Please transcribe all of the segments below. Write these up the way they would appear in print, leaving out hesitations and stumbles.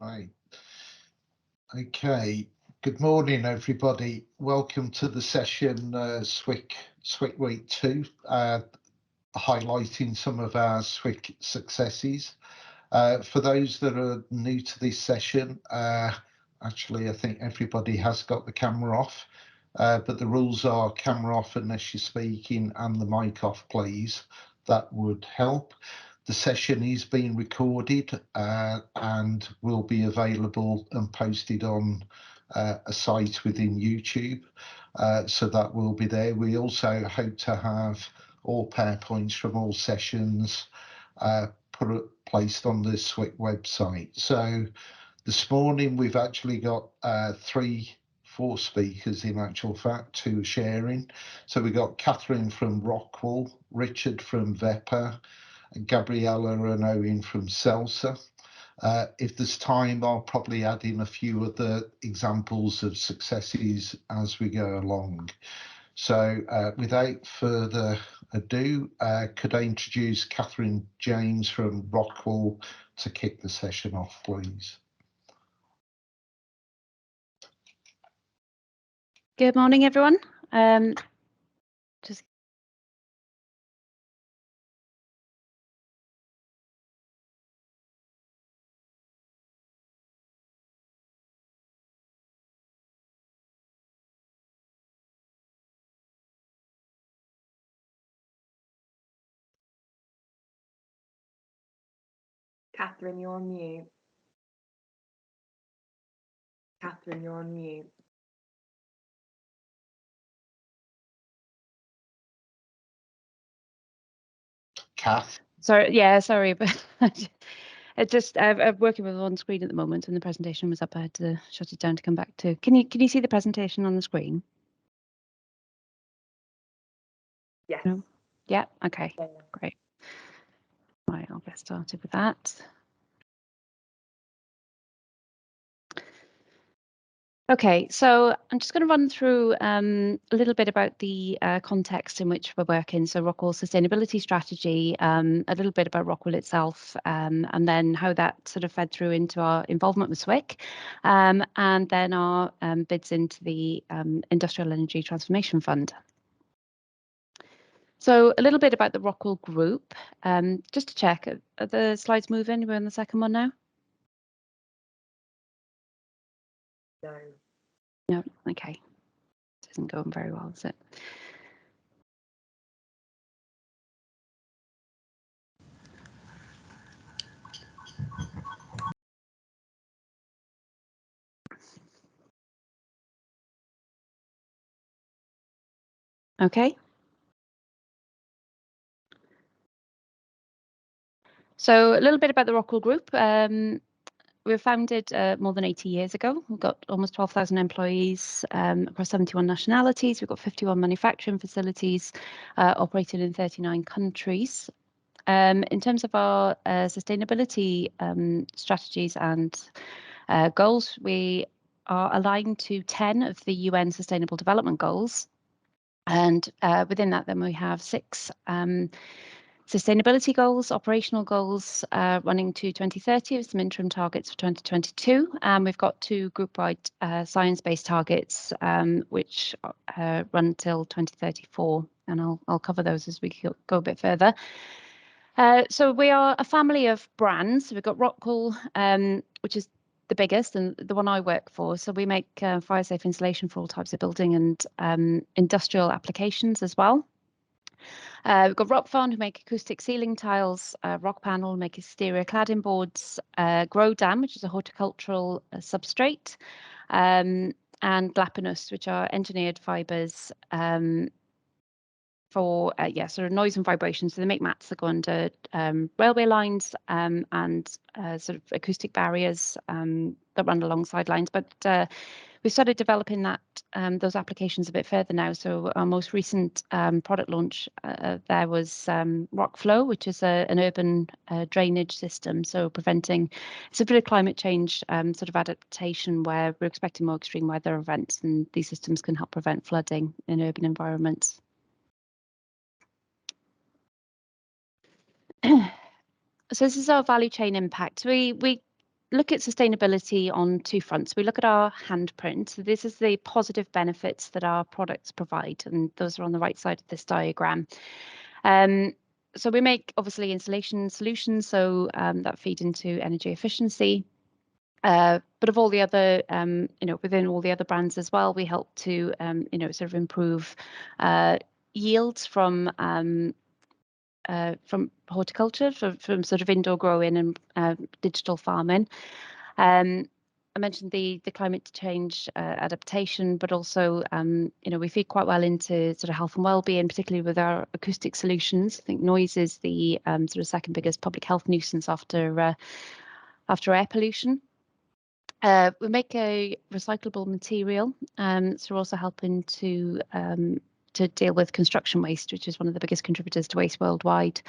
Right. Okay. Good morning, everybody. Welcome to the session SWIC Week 2, highlighting some of our SWIC successes. For those that are new to this session, actually, I think everybody has got the camera off, but the rules are camera off unless you're speaking and the mic off, please. That would help. The session is being recorded and will be available and posted on a site within YouTube, so that will be there. We also hope to have all PowerPoints from all sessions placed on the SWIC website. So this morning we've actually got 4 speakers in actual fact, 2 sharing. So we got Catherine from Rockwool, Richard from WEPA, Gabriella and Owen from Celsa. If there's time, I'll probably add in a few other examples of successes as we go along. So without further ado, could I introduce Catherine James from Rockwool to kick the session off, please? Good morning, everyone. Catherine, you're on mute. Catherine, you're on mute. Kath? Sorry, but I'm working with one screen at the moment, and the presentation was up. I had to shut it down to come back to. Can you see the presentation on the screen? Yes. No? Yeah. Okay. Yeah. Great. Right, I'll get started with that. Okay, so I'm just going to run through a little bit about the context in which we're working. So Rockwell sustainability strategy, a little bit about Rockwell itself, and then how that sort of fed through into our involvement with SWIC, and then our bids into the Industrial Energy Transformation Fund. So a little bit about the Rockwell Group. Just to check, are the slides moving? We're on the second one now? No. No, okay. This isn't going very well, is it? Okay. So a little bit about the Rockwell Group. We were founded more than 80 years ago. We've got almost 12,000 employees across 71 nationalities. We've got 51 manufacturing facilities operating in 39 countries. In terms of our sustainability strategies and goals, we are aligned to 10 of the UN Sustainable Development Goals. And within that, then we have 6 sustainability goals, operational goals running to 2030 with some interim targets for 2022. We've got 2 group-wide science-based targets which run till 2034, and I'll cover those as we go a bit further. So we are a family of brands. We've got Rockwool, which is the biggest and the one I work for. So we make fire safe insulation for all types of building and industrial applications as well. We've got Rockfarm, who make acoustic ceiling tiles, Rockpanel, make exterior cladding boards, Growdam, which is a horticultural substrate, and Lapinus, which are engineered fibres for sort of noise and vibration. So they make mats that go under railway lines and sort of acoustic barriers that run alongside lines. But we've started developing those applications a bit further now. So our most recent product launch there was Rockflow, which is an urban drainage system. So it's a bit of climate change sort of adaptation where we're expecting more extreme weather events, and these systems can help prevent flooding in urban environments. So this is our value chain impact. We look at sustainability on two fronts. We look at our handprint. So this is the positive benefits that our products provide, and those are on the right side of this diagram. So we make obviously insulation solutions, so that feed into energy efficiency. But of all the other, within all the other brands as well, we help to, sort of improve yields from horticulture, from sort of indoor growing and digital farming. I mentioned the climate change adaptation, but also, we feed quite well into sort of health and well-being, particularly with our acoustic solutions. I think noise is the sort of second biggest public health nuisance after air pollution. We make a recyclable material, so we're also helping to deal with construction waste, which is one of the biggest contributors to waste worldwide.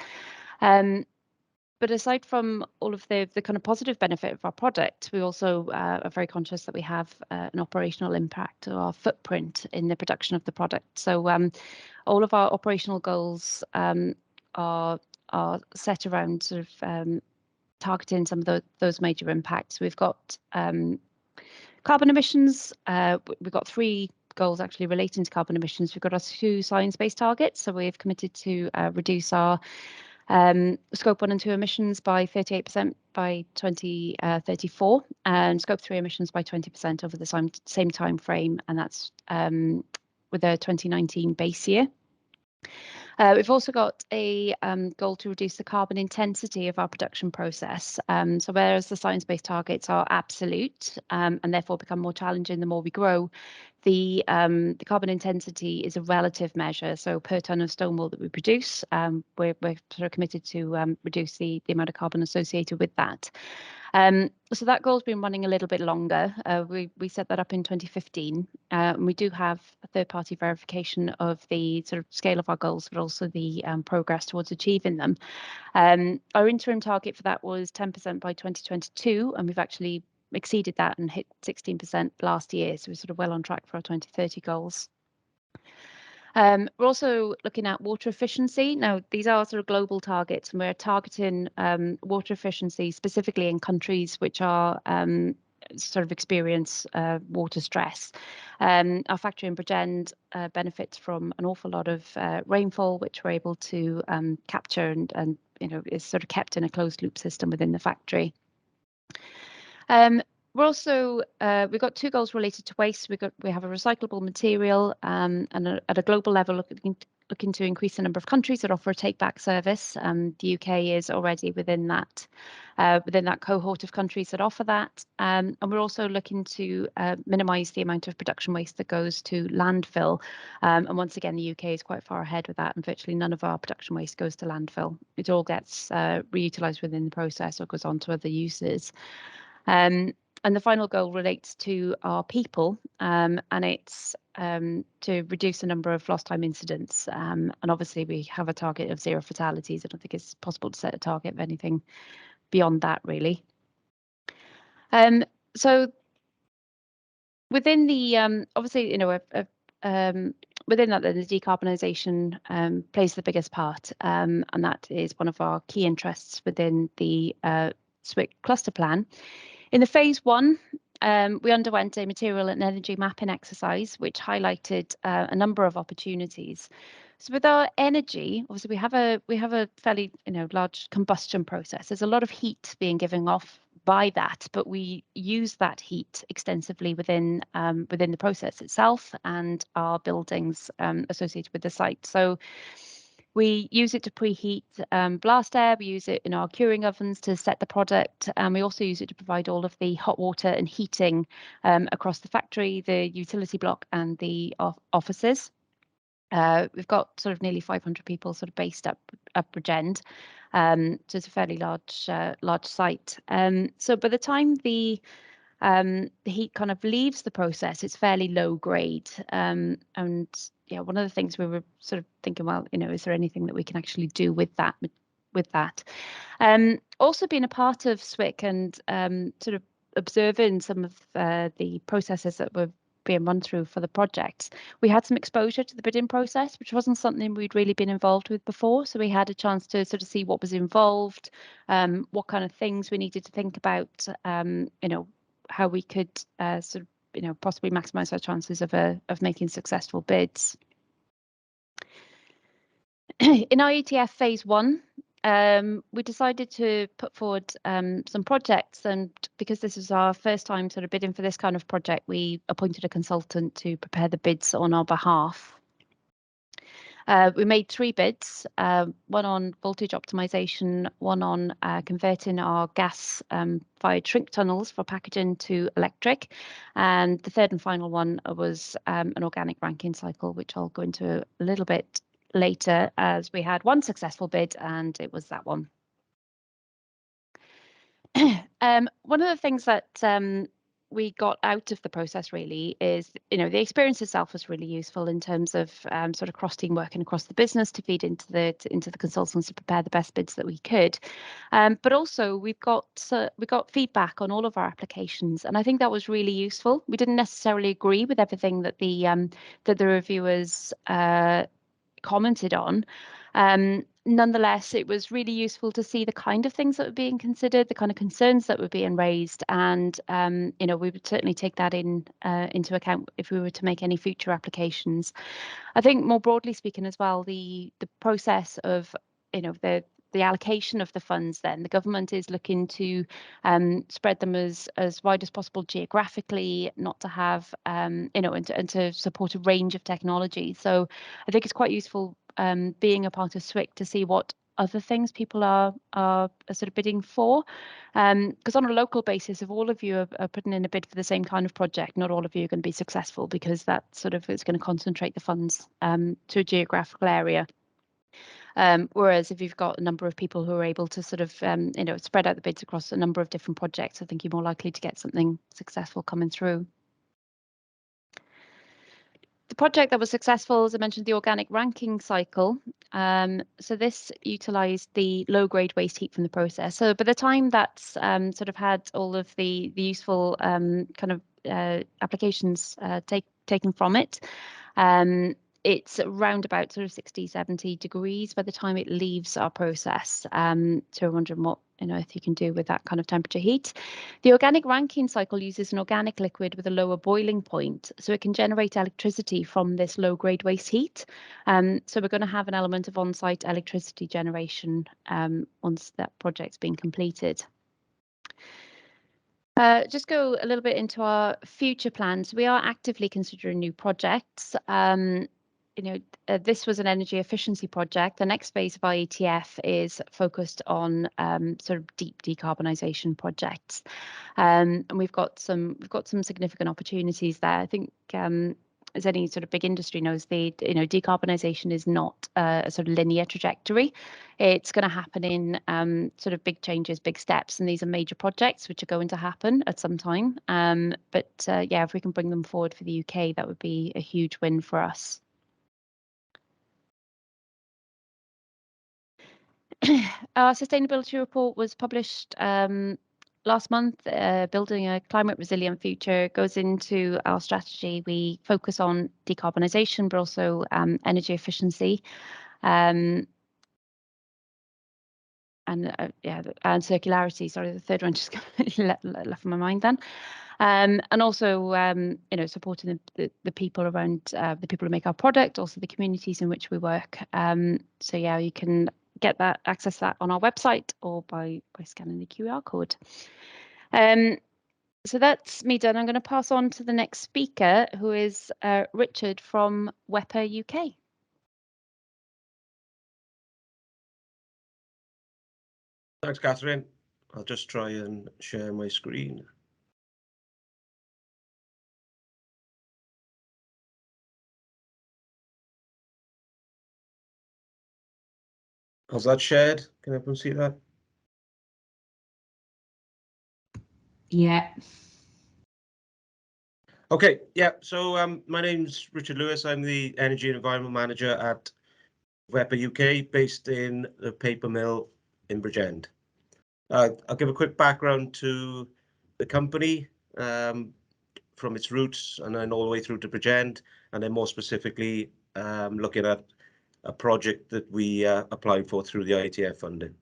But aside from all of the kind of positive benefit of our product, we also are very conscious that we have an operational impact or our footprint in the production of the product. So all of our operational goals are set around sort of targeting some of those major impacts. We've got carbon emissions. We've got 3 goals actually relating to carbon emissions. We've got our 2 science-based targets. So we've committed to reduce our scope 1 and 2 emissions by 38% by 2034, and scope 3 emissions by 20% over the same time frame, and that's with a 2019 base year. We've also got a goal to reduce the carbon intensity of our production process. So whereas the science-based targets are absolute and therefore become more challenging the more we grow, the carbon intensity is a relative measure. So per tonne of stone wool that we produce, we're sort of committed to reduce the amount of carbon associated with that. So that goal's been running a little bit longer. We set that up in 2015. And we do have a third-party verification of the sort of scale of our goals, but also the progress towards achieving them. Our interim target for that was 10% by 2022, and we've actually exceeded that and hit 16% last year. So we're sort of well on track for our 2030 goals. We're also looking at water efficiency. Now, these are sort of global targets, and we're targeting water efficiency specifically in countries which are sort of experience water stress. Our factory in Bridgend benefits from an awful lot of rainfall, which we're able to capture and is sort of kept in a closed loop system within the factory. We're also we've got 2 goals related to waste. We have a recyclable material, and at a global level, looking to increase the number of countries that offer a take-back service. The UK is already within that cohort of countries that offer that, and we're also looking to minimise the amount of production waste that goes to landfill. And once again, the UK is quite far ahead with that, and virtually none of our production waste goes to landfill. It all gets reutilised within the process or goes on to other uses. And the final goal relates to our people, and it's to reduce the number of lost time incidents. And obviously we have a target of 0 fatalities. I don't think it's possible to set a target of anything beyond that, really. So within the obviously, within that, the decarbonisation plays the biggest part, and that is one of our key interests within the SWIC cluster plan. In the phase 1, we underwent a material and energy mapping exercise, which highlighted a number of opportunities. So with our energy, obviously we have a fairly large combustion process. There's a lot of heat being given off by that, but we use that heat extensively within the process itself and our buildings associated with the site. So we use it to preheat blast air. We use it in our curing ovens to set the product, and we also use it to provide all of the hot water and heating across the factory, the utility block, and the offices. We've got sort of nearly 500 people sort of based up Bridgend, so it's a fairly large site. So by the time the heat kind of leaves the process, it's fairly low grade, and yeah, one of the things we were sort of thinking, well, is there anything that we can actually do with that? Also being a part of SWIC and sort of observing some of the processes that being run through for the projects. We had some exposure to the bidding process, which wasn't something we'd really been involved with before. So we had a chance to sort of see what was involved, what kind of things we needed to think about, how we could sort of, possibly maximise our chances of making successful bids. In our ETF phase 1, we decided to put forward some projects, and because this was our first time sort of bidding for this kind of project, we appointed a consultant to prepare the bids on our behalf. We made 3 bids, one on voltage optimization, one on converting our gas-fired shrink tunnels for packaging to electric, and the third and final one was an organic ranking cycle, which I'll go into a little bit later, as we had one successful bid and it was that one. One of the things that we got out of the process really is, the experience itself was really useful in terms of sort of cross team working across the business to feed into the consultants to prepare the best bids that we could. But also we got feedback on all of our applications, and I think that was really useful. We didn't necessarily agree with everything that the reviewers commented on. Nonetheless, it was really useful to see the kind of things that were being considered, the kind of concerns that were being raised, and we would certainly take that into account if we were to make any future applications. I think more broadly speaking as well, the process of the allocation of the funds, then the government is looking to spread them as wide as possible geographically, not to have and to support a range of technology. So I think it's quite useful being a part of SWIC to see what other things people are sort of bidding for, because on a local basis, if all of you are putting in a bid for the same kind of project, not all of you are going to be successful, because that sort of is going to concentrate the funds to a geographical area. Whereas if you've got a number of people who are able to sort of spread out the bids across a number of different projects, I think you're more likely to get something successful coming through. The project that was successful, as I mentioned, the organic ranking cycle. So this utilised the low-grade waste heat from the process. So by the time that's sort of had all of the useful kind of applications taken from it, it's around about sort of 60-70 degrees by the time it leaves our process. So we're wondering what on earth you can do with that kind of temperature heat. The organic ranking cycle uses an organic liquid with a lower boiling point, so it can generate electricity from this low-grade waste heat. So we're going to have an element of on-site electricity generation once that project's been completed. Just go a little bit into our future plans. We are actively considering new projects. This was an energy efficiency project. The next phase of our ETF is focused on sort of deep decarbonisation projects, and we've got some significant opportunities there. I think as any sort of big industry knows, decarbonisation is not a sort of linear trajectory. It's going to happen in sort of big changes, big steps, and these are major projects which are going to happen at some time. But if we can bring them forward for the UK, that would be a huge win for us. Our sustainability report was published last month. Building a climate resilient future goes into our strategy. We focus on decarbonisation, but also energy efficiency, and circularity. Sorry, the third one just left my mind then. And also, supporting the people around, the people who make our product, also the communities in which we work. So yeah, you can access that on our website or by scanning the QR code. So that's me done. I'm going to pass on to the next speaker, who is Richard from WEPA UK. Thanks, Catherine. I'll just try and share my screen. How's that shared? Can everyone see that? Yeah. Okay, yeah, so my name's Richard Lewis. I'm the Energy and Environment Manager at WEPA UK, based in the paper mill in Bridgend. I'll give a quick background to the company. For from its roots and then all the way through to Bridgend, and then more specifically looking at a project that we applied for through the IETF funding.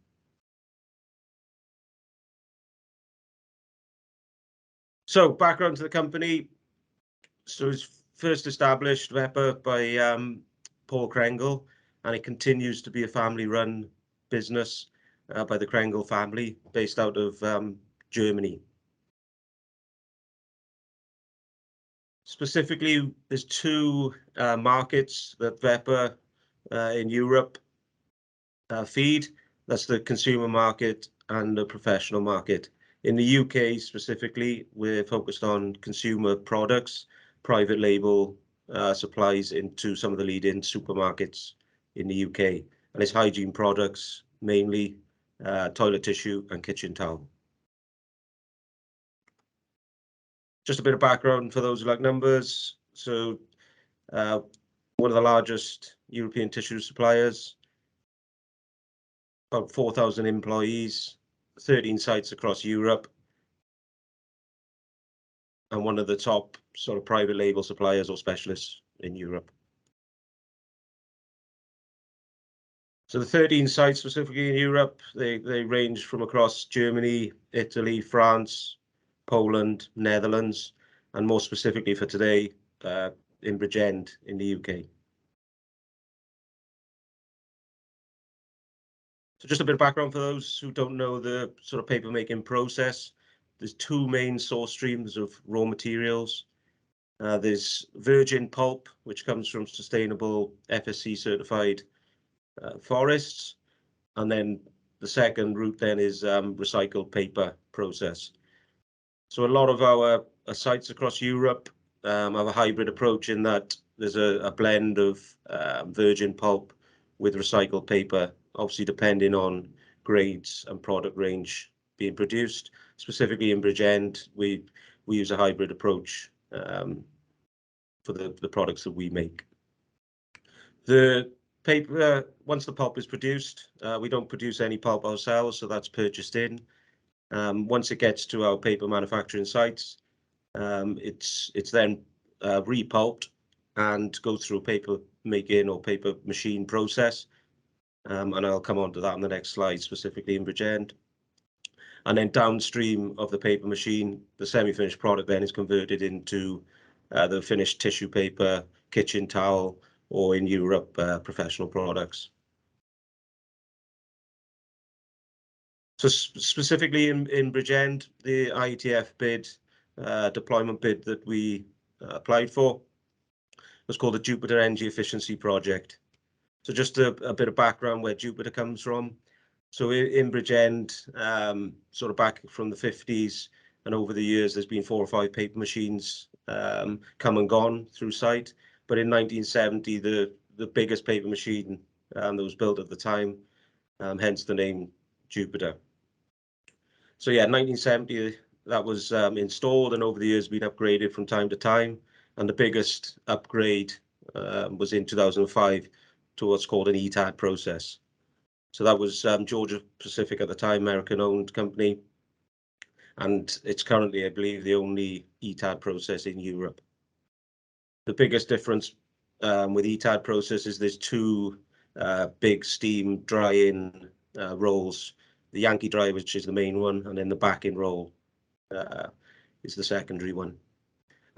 So background to the company. So it's first established WEPA by Paul Krengle, and it continues to be a family-run business by the Krengle family based out of Germany. Specifically, there's two markets that WEPA in Europe feed. That's the consumer market and the professional market. In the UK specifically, we're focused on consumer products, private label supplies into some of the leading supermarkets in the UK. And it's hygiene products, mainly toilet tissue and kitchen towel. Just a bit of background for those who like numbers. So one of the largest European tissue suppliers, about 4,000 employees, 13 sites across Europe, and one of the top sort of private label suppliers or specialists in Europe. So the 13 sites specifically in Europe, they range from across Germany, Italy, France, Poland, Netherlands, and more specifically for today, in Bridgend in the UK. So just a bit of background for those who don't know the sort of paper making process. There's two main source streams of raw materials. There's virgin pulp, which comes from sustainable FSC certified forests. And then the second route then is recycled paper process. So a lot of our sites across Europe have a hybrid approach in that there's a blend of virgin pulp with recycled paper, obviously depending on grades and product range being produced. Specifically in Bridgend, we use a hybrid approach for the products that we make. The paper, once the pulp is produced, we don't produce any pulp ourselves, so that's purchased in. Once it gets to our paper manufacturing sites, it's then repulped and goes through a paper making or paper machine process. And I'll come on to that on the next slide, specifically in Bridgend. And then downstream of the paper machine, the semi-finished product then is converted into the finished tissue paper, kitchen towel, or in Europe, professional products. So specifically in Bridgend, the IETF bid, deployment bid that we applied for was called the Jupiter Energy Efficiency Project. So just a bit of background where Jupiter comes from. So in Bridgend, sort of back from the 50s and over the years, there's been 4 or 5 paper machines come and gone through site. But in 1970, the biggest paper machine that was built at the time, hence the name Jupiter. So yeah, 1970, that was installed, and over the years been upgraded from time to time. And the biggest upgrade was in 2005 to what's called an ETAD process. So that was Georgia Pacific at the time, American-owned company. And it's currently, I believe, the only ETAD process in Europe. The biggest difference with ETAD process is there's 2 big steam dry-in rolls. The Yankee dry, which is the main one, and then the back-in roll is the secondary one.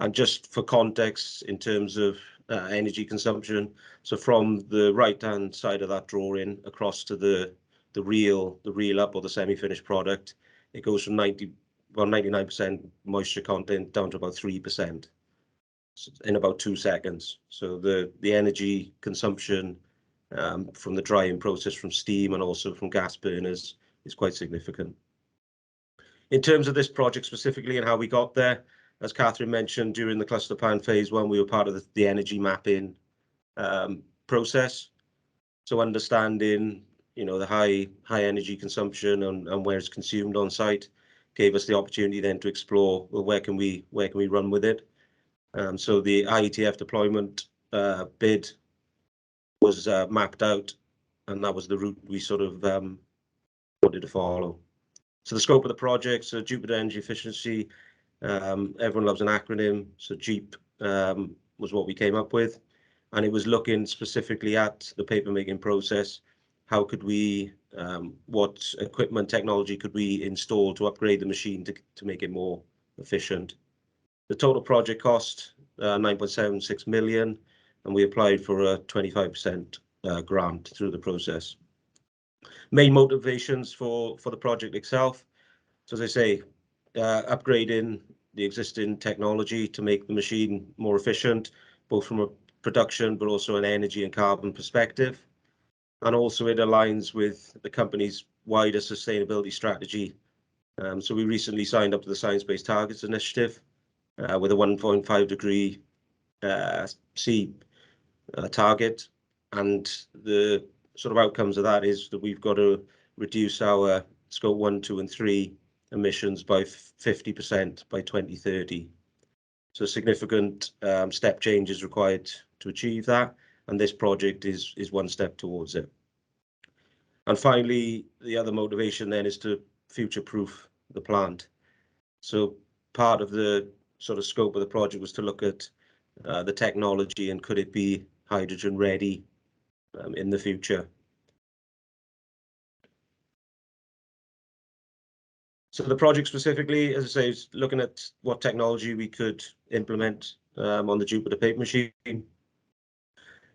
And just for context, in terms of energy consumption, so from the right-hand side of that drawing across to the reel up or the semi-finished product, it goes from 99% moisture content down to about 3% in about 2 seconds. So the energy consumption from the drying process from steam and also from gas burners is quite significant. In terms of this project specifically and how we got there, as Catherine mentioned, during the cluster plan phase 1, we were part of the energy mapping process. So understanding, the high energy consumption and where it's consumed on site gave us the opportunity then to explore, well, where can we run with it? So the IETF deployment bid was mapped out, and that was the route we sort of wanted to follow. So the scope of the project, so Jupiter Energy Efficiency Everyone loves an acronym, so JEEP was what we came up with, and it was looking specifically at the paper making process. How could we, what equipment technology could we install to upgrade the machine to make it more efficient? The total project cost, 9.76 million, and we applied for a 25% grant through the process. Main motivations for the project itself. So as I say, upgrading the existing technology to make the machine more efficient, both from a production but also an energy and carbon perspective. And also it aligns with the company's wider sustainability strategy. So we recently signed up to the Science Based Targets Initiative with a 1.5 degree C target. And the sort of outcomes of that is that we've got to reduce our scope 1, 2 and 3 emissions by 50% by 2030. So significant step change is required to achieve that, and this project is one step towards it. And finally, the other motivation then is to future-proof the plant. So part of the sort of scope of the project was to look at the technology and could it be hydrogen ready in the future. So the project specifically, as I say, is looking at what technology we could implement on the Jupiter paper machine.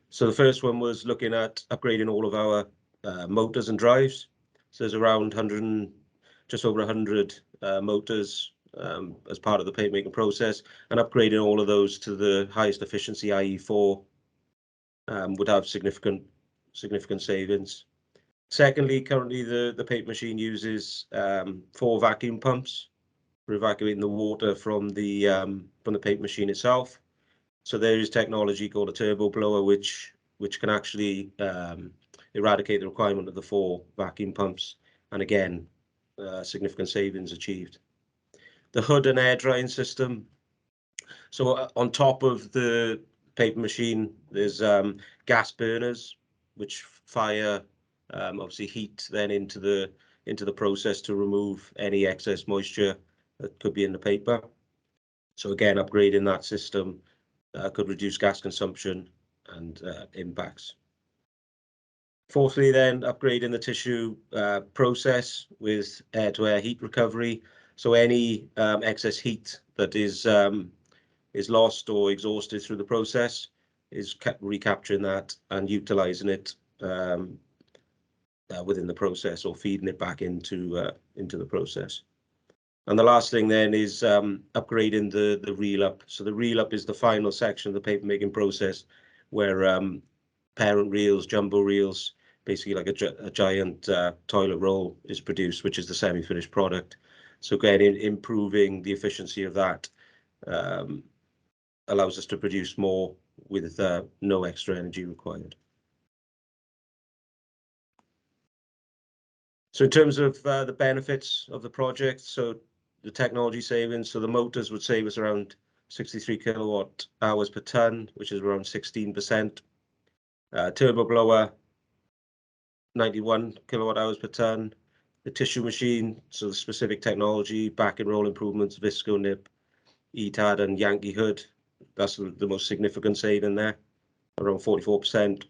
So the first one was looking at upgrading all of our motors and drives. So there's around just over 100 motors as part of the paper making process, and upgrading all of those to the highest efficiency, i.e. 4, would have significant savings. Secondly, currently the paper machine uses 4 vacuum pumps for evacuating the water from the paper machine itself. So there is technology called a turbo blower, which can actually eradicate the requirement of the 4 vacuum pumps, and again, significant savings achieved. The hood and air drying system. So on top of the paper machine, there's gas burners, which fire obviously heat then into the process to remove any excess moisture that could be in the paper. So again, upgrading that system could reduce gas consumption and impacts. Fourthly, then upgrading the tissue process with air-to-air heat recovery. So any excess heat that is lost or exhausted through the process is recapturing that and utilizing it within the process, or feeding it back into the process. And the last thing then is upgrading the reel up. So the reel up is the final section of the paper making process where parent reels, jumbo reels, basically like a giant toilet roll is produced, which is the semi-finished product. So again, improving the efficiency of that allows us to produce more with no extra energy required. So in terms of the benefits of the project, so the technology savings, so the motors would save us around 63 kilowatt hours per ton, which is around 16%. Turbo blower, 91 kilowatt hours per ton. The tissue machine, so the specific technology, back and roll improvements, visco nip, ETAD and Yankee hood, that's the most significant saving there, around 44%.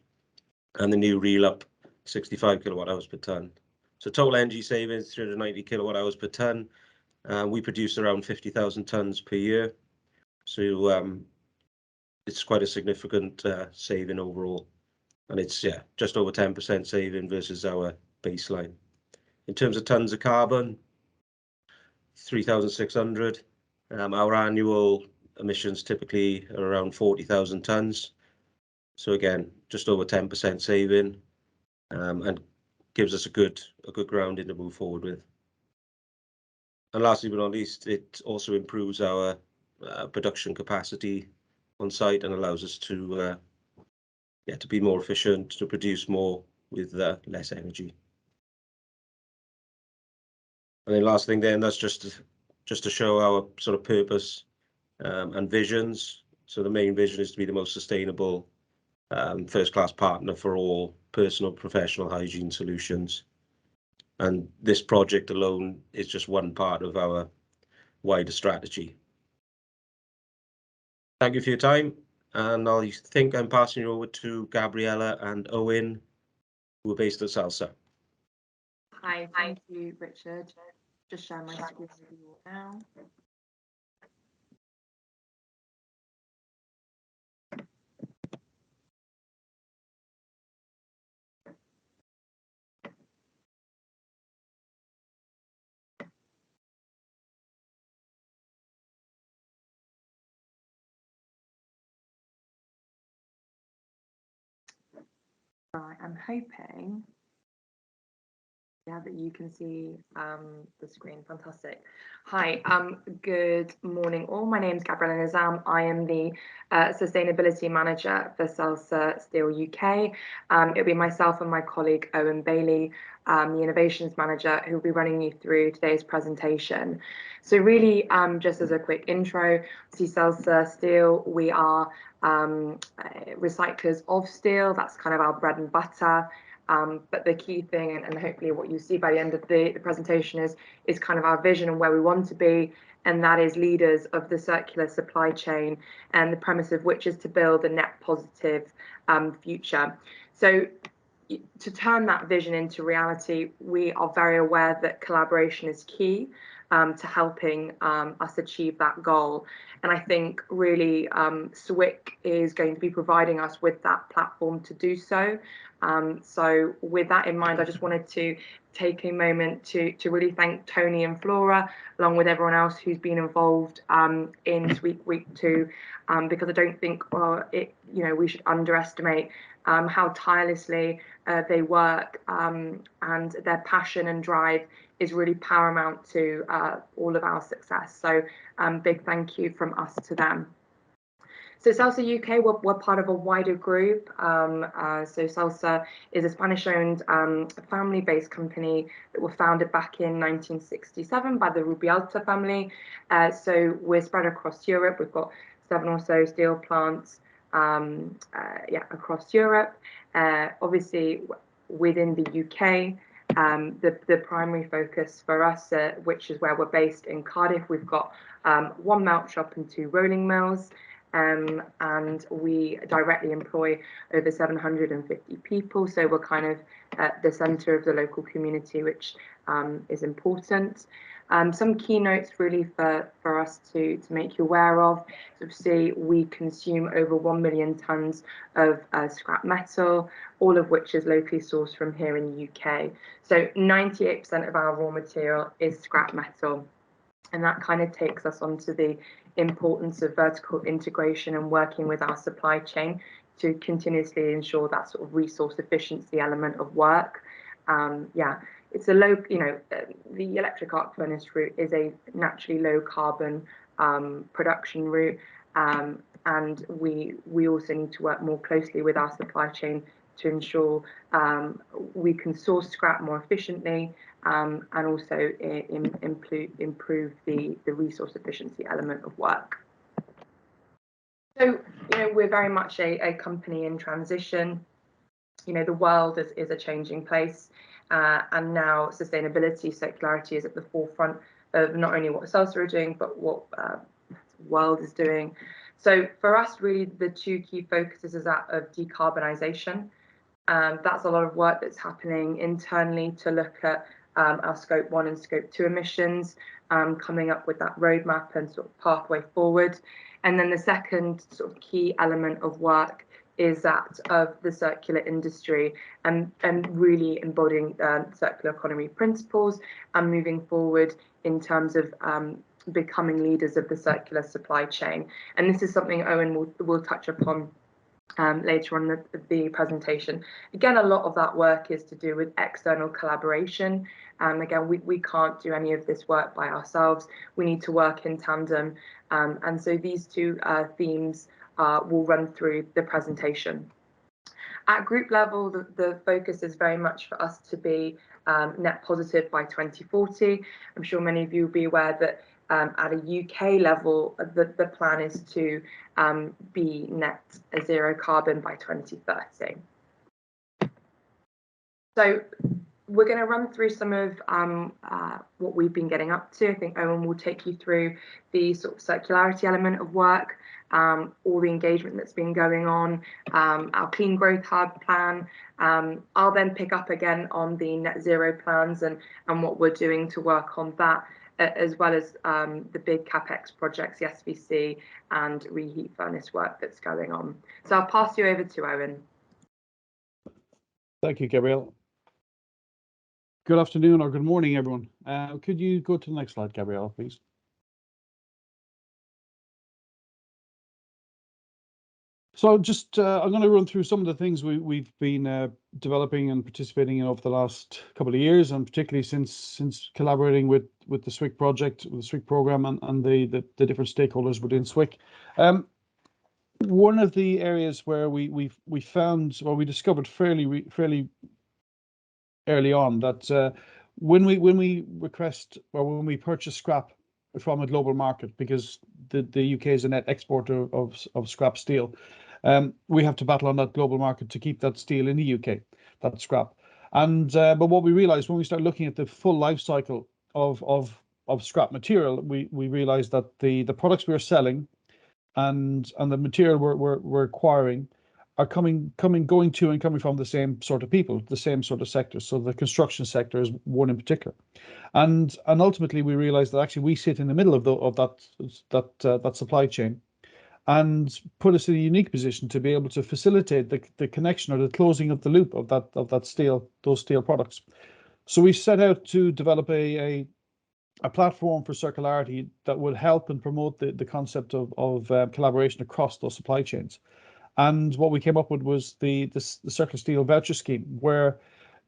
And the new reel up, 65 kilowatt hours per ton. So total energy savings, 390 kilowatt hours per ton. We produce around 50,000 tons per year. So it's quite a significant saving overall. And it's just over 10% saving versus our baseline. In terms of tons of carbon, 3,600. Our annual emissions typically are around 40,000 tons. So again, just over 10% saving, and gives us a good grounding to move forward with. And lastly but not least, it also improves our production capacity on site and allows us to be more efficient, to produce more with less energy. And then last thing then, that's just to show our sort of purpose and visions. So the main vision is to be the most sustainable first-class partner for all personal professional hygiene solutions. And this project alone is just one part of our wider strategy. Thank you for your time, and I think I'm passing you over to Gabriella and Owen, who are based at Celsa. Hi, thank you, Richard. Just share my screen with you all now. Right, I'm hoping, yeah, that you can see the screen. Fantastic. Hi, good morning all. My name is Gabriella Nizam. I am the Sustainability Manager for Celsa Steel UK. It'll be myself and my colleague Owen Bailey, the Innovations Manager, who will be running you through today's presentation. So really, just as a quick intro, see Celsa Steel, we are recyclers of steel. That's kind of our bread and butter. But the key thing, and hopefully what you see by the end of the presentation, is kind of our vision and where we want to be, and that is leaders of the circular supply chain, and the premise of which is to build a net positive future. So to turn that vision into reality, we are very aware that collaboration is key to helping us achieve that goal. And I think really SWIC is going to be providing us with that platform to do so. So with that in mind, I just wanted to take a moment to really thank Tony and Flora, along with everyone else who's been involved in SWIC Week 2, because I don't think we should underestimate how tirelessly they work, and their passion and drive is really paramount to all of our success. So big thank you from us to them. So Celsa UK, we're part of a wider group. So Celsa is a Spanish-owned family-based company that were founded back in 1967 by the Rubialta family. So we're spread across Europe. We've got 7 or so steel plants across Europe. Obviously, within the UK, the primary focus for us, which is where we're based in Cardiff, we've got 1 melt shop and 2 rolling mills. And we directly employ over 750 people. So we're kind of at the centre of the local community, which is important. Some keynotes really for us to make you aware of. So obviously, we consume over 1 million tonnes of scrap metal, all of which is locally sourced from here in the UK. So 98% of our raw material is scrap metal. And that kind of takes us onto the importance of vertical integration and working with our supply chain to continuously ensure that sort of resource efficiency element of work. It's a low, the electric arc furnace route is a naturally low carbon production route, and we also need to work more closely with our supply chain to ensure we can source scrap more efficiently, and also improve the resource efficiency element of work. So, we're very much a company in transition. The world is a changing place, and now sustainability, circularity is at the forefront of not only what Celsa are doing, but what the world is doing. So for us, really, the 2 key focuses is that of decarbonisation. That's a lot of work that's happening internally to look at our Scope 1 and Scope 2 emissions, coming up with that roadmap and sort of pathway forward. And then the second sort of key element of work is that of the circular industry, and really embodying circular economy principles and moving forward in terms of becoming leaders of the circular supply chain. And this is something Owen will touch upon later on the presentation. Again, a lot of that work is to do with external collaboration. Again, we can't do any of this work by ourselves. We need to work in tandem. And so these 2 themes will run through the presentation. At group level, the focus is very much for us to be net positive by 2040. I'm sure many of you will be aware that at a UK level, the plan is to be net zero carbon by 2030. So we're going to run through some of what we've been getting up to. I think Owen will take you through the sort of circularity element of work, all the engagement that's been going on, our Clean Growth Hub plan. I'll then pick up again on the Net Zero plans and what we're doing to work on that, as well as the big CapEx projects, the SVC and reheat furnace work that's going on. So I'll pass you over to Owen. Thank you, Gabrielle. Good afternoon or good morning, everyone. Could you go to the next slide, Gabrielle, please? So just, I'm going to run through some of the things we've been developing and participating in over the last couple of years, and particularly since collaborating with the SWIC project, the SWIC program, and the different stakeholders within SWIC. One of the areas where we found, or we discovered fairly early on, that when we request, or when we purchase scrap from a global market, because the UK is a net exporter of scrap steel, we have to battle on that global market to keep that steel in the UK, that scrap. And but what we realized when we start looking at the full life cycle of scrap material, we realized that the products we are selling and the material we're acquiring are coming from the same sort of people, the same sort of sectors. So the construction sector is one in particular, and ultimately we realized that actually we sit in the middle of that supply chain, and put us in a unique position to be able to facilitate the connection or the closing of the loop of those steel products. So we set out to develop a platform for circularity that would help and promote the concept of collaboration across those supply chains. And what we came up with was the Circular Steel Voucher Scheme, where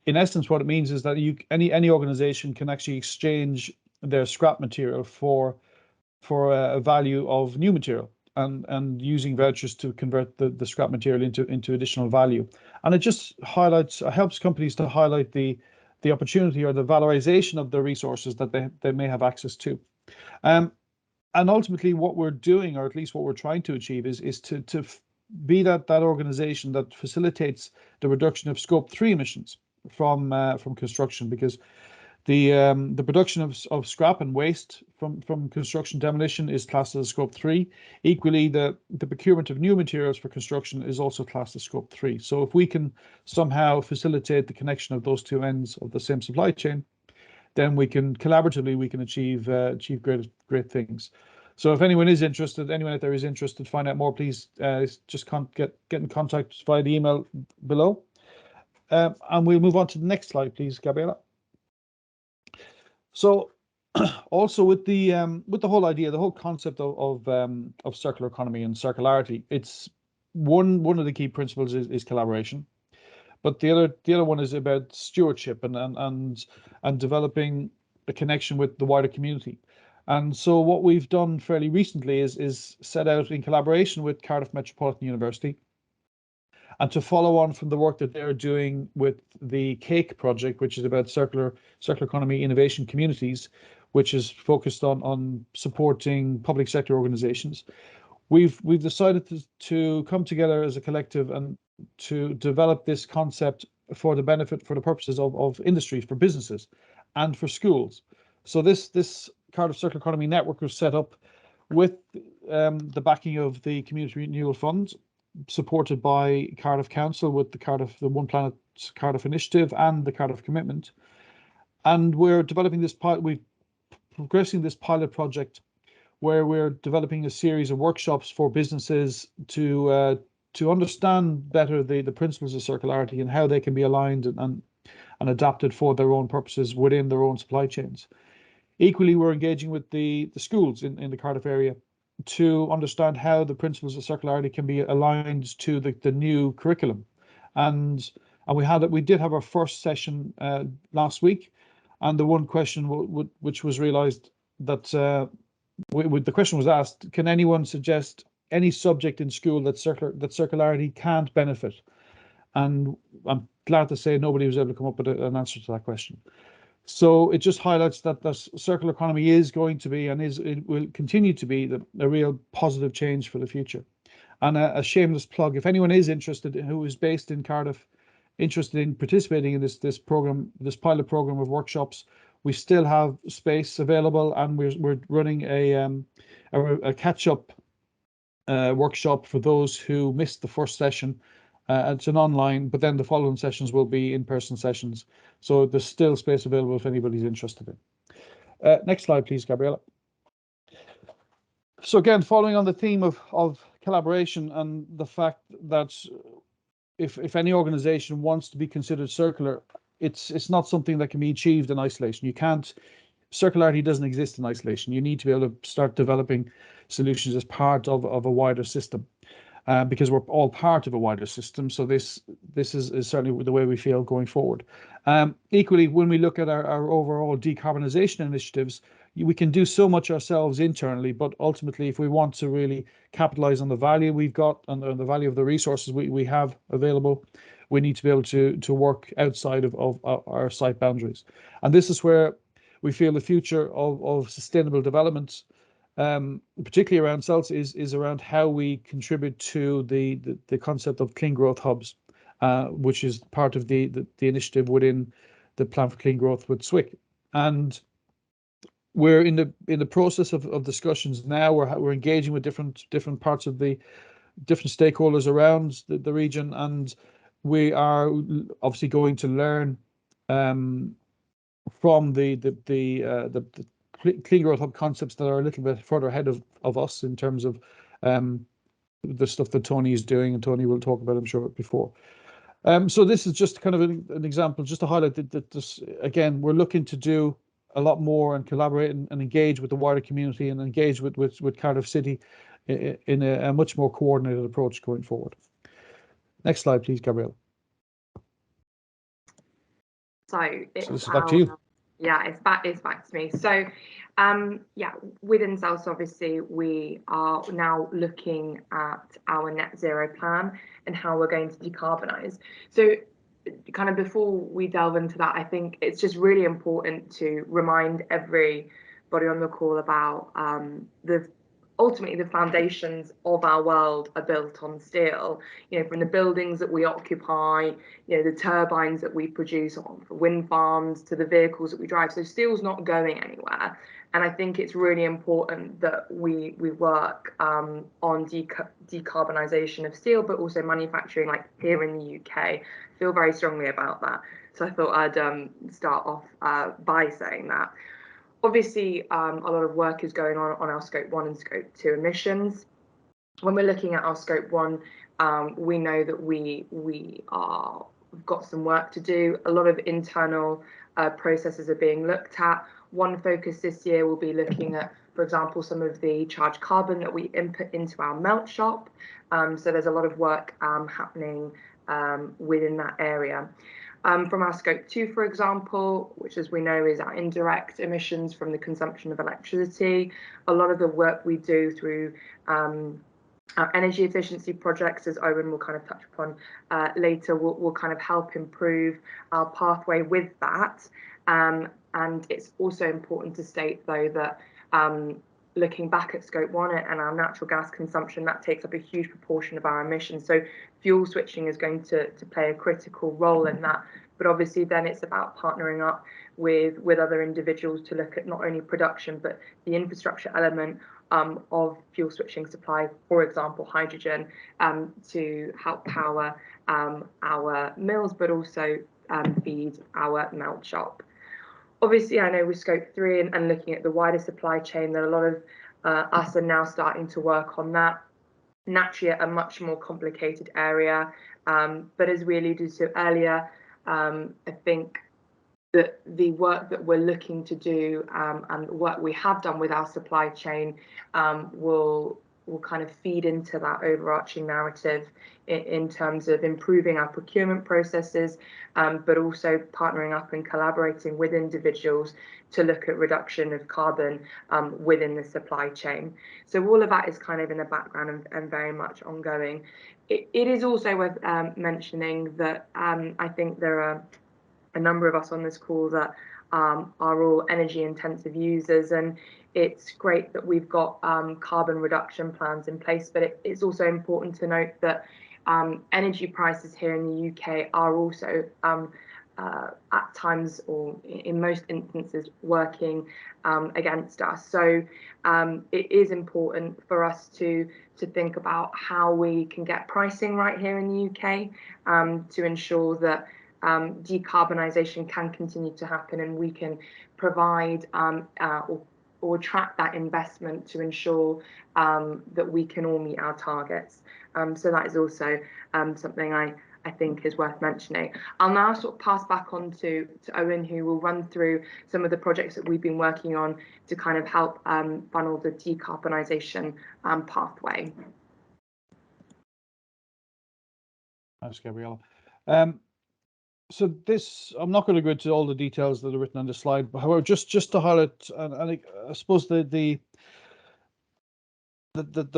in essence what it means is that any organization can actually exchange their scrap material for a value of new material, and using vouchers to convert the scrap material into additional value. And it just helps companies to highlight the opportunity or the valorization of the resources that they may have access to. And ultimately what we're doing, or at least what we're trying to achieve, is to be that organization that facilitates the reduction of Scope 3 emissions from construction, because the production of scrap and waste from construction demolition is classed as Scope 3. Equally, the procurement of new materials for construction is also classed as Scope 3. So if we can somehow facilitate the connection of those two ends of the same supply chain, then we can collaboratively achieve great things. So if anyone out there is interested to find out more, please just get in contact via the email below. And we'll move on to the next slide, please, Gabriella. So also with the whole idea, the whole concept of circular economy and circularity, it's one of the key principles is collaboration, but the other one is about stewardship and developing a connection with the wider community. And so what we've done fairly recently is set out in collaboration with Cardiff Metropolitan University, and to follow on from the work that they're doing with the CAKE project, which is about circular economy innovation communities, which is focused on supporting public sector organizations. We've decided to come together as a collective and to develop this concept for the purposes of industries, for businesses, and for schools. So this Cardiff Circular Economy Network was set up with the backing of the Community Renewal Fund, supported by Cardiff Council with the One Planet Cardiff Initiative and the Cardiff Commitment. And we're developing we're progressing this pilot project where we're developing a series of workshops for businesses to understand better the principles of circularity and how they can be aligned and adapted for their own purposes within their own supply chains. Equally, we're engaging with the schools in the Cardiff area to understand how the principles of circularity can be aligned to the new curriculum. And we did have our first session last week, and the one question which was realized that the question was asked: can anyone suggest any subject in school that circularity can't benefit? And I'm glad to say nobody was able to come up with an answer to that question. So it just highlights that the circular economy is going to be, and it will continue to be, a real positive change for the future. And a shameless plug: if anyone is interested, who is based in Cardiff, interested in participating in this program, this pilot program of workshops, we still have space available, and we're running a catch-up workshop for those who missed the first session. It's an online, but then the following sessions will be in-person sessions. So there's still space available if anybody's interested in. Next slide, please, Gabriella. So again, following on the theme of collaboration and the fact that if any organization wants to be considered circular, it's not something that can be achieved in isolation. You can't, circularity doesn't exist in isolation. You need to be able to start developing solutions as part of a wider system, because we're all part of a wider system. So this is certainly the way we feel going forward. Equally, when we look at our overall decarbonisation initiatives, we can do so much ourselves internally, but ultimately, if we want to really capitalise on the value we've got and the value of the resources we have available, we need to be able to work outside of our site boundaries. And this is where we feel the future of sustainable development, particularly around Celsa, is around how we contribute to the concept of clean growth hubs, which is part of the initiative within the Plan for Clean Growth with SWIC. And we're in the process of discussions now. We're engaging with different parts of the different stakeholders around the region, and we are obviously going to learn from the clean growth hub concepts that are a little bit further ahead of us in terms of the stuff that Tony is doing, and Tony will talk about, I'm sure, before. So this is just kind of an example, just to highlight that this, again, we're looking to do a lot more and collaborate and engage with the wider community and engage with Cardiff City in a much more coordinated approach going forward. Next slide, please, Gabrielle. So it's this is back to you. Yeah, it's back to me. So yeah, within Celsa, obviously, we are now looking at our net zero plan and how we're going to decarbonise. So kind of before we delve into that, I think it's just really important to remind everybody on the call about ultimately the foundations of our world are built on steel. You know, from the buildings that we occupy, you know, the turbines that we produce on for wind farms, to the vehicles that we drive. So steel's not going anywhere. And I think it's really important that we work on decarbonisation of steel, but also manufacturing, like here in the UK. I feel very strongly about that. So I thought I'd start off by saying that. Obviously, a lot of work is going on our Scope 1 and Scope 2 emissions. When we're looking at our Scope 1, we know that we've got some work to do. A lot of internal processes are being looked at. One focus this year will be looking at, for example, some of the charged carbon that we input into our melt shop. So there's a lot of work happening within that area. From our Scope 2, for example, which, as we know, is our indirect emissions from the consumption of electricity, a lot of the work we do through our energy efficiency projects, as Owen will kind of touch upon later, will kind of help improve our pathway with that. And it's also important to state, though, that looking back at Scope 1 and our natural gas consumption, that takes up a huge proportion of our emissions. So fuel switching is going to play a critical role in that. But obviously then it's about partnering up with other individuals to look at not only production, but the infrastructure element of fuel switching supply, for example, hydrogen, to help power our mills, but also feed our melt shop. Obviously, I know with Scope 3 and looking at the wider supply chain, that a lot of us are now starting to work on that. Naturally, a much more complicated area, but as we alluded to earlier, I think that the work that we're looking to do and what we have done with our supply chain will kind of feed into that overarching narrative in terms of improving our procurement processes, but also partnering up and collaborating with individuals to look at reduction of carbon within the supply chain. So all of that is kind of in the background and very much ongoing. It is also worth mentioning that I think there are a number of us on this call that are all energy intensive users, and it's great that we've got carbon reduction plans in place, but it's also important to note that energy prices here in the UK are also at times, or in most instances, working against us. So it is important for us to think about how we can get pricing right here in the UK to ensure that decarbonisation can continue to happen, and we can provide or attract that investment to ensure that we can all meet our targets. So that is also something I think is worth mentioning. I'll now sort of pass back on to Owen, who will run through some of the projects that we've been working on to kind of help funnel the decarbonisation pathway. Thanks, Gabriella. So this, I'm not going to go into all the details that are written on the slide, but however, just to highlight, and I suppose the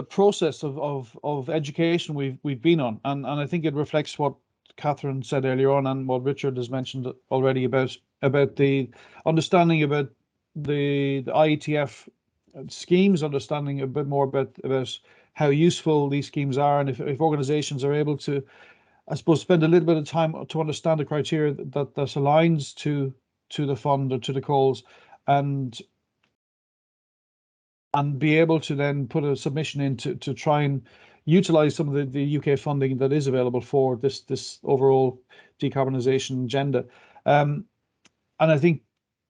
process of education we've been on, and I think it reflects what Catherine said earlier on, and what Richard has mentioned already about the understanding about the IETF schemes, understanding a bit more about how useful these schemes are, and if organisations are able to, I suppose, spend a little bit of time to understand the criteria that aligns to the fund or to the calls, and be able to then put a submission in to try and utilise some of the UK funding that is available for this overall decarbonisation agenda. And I think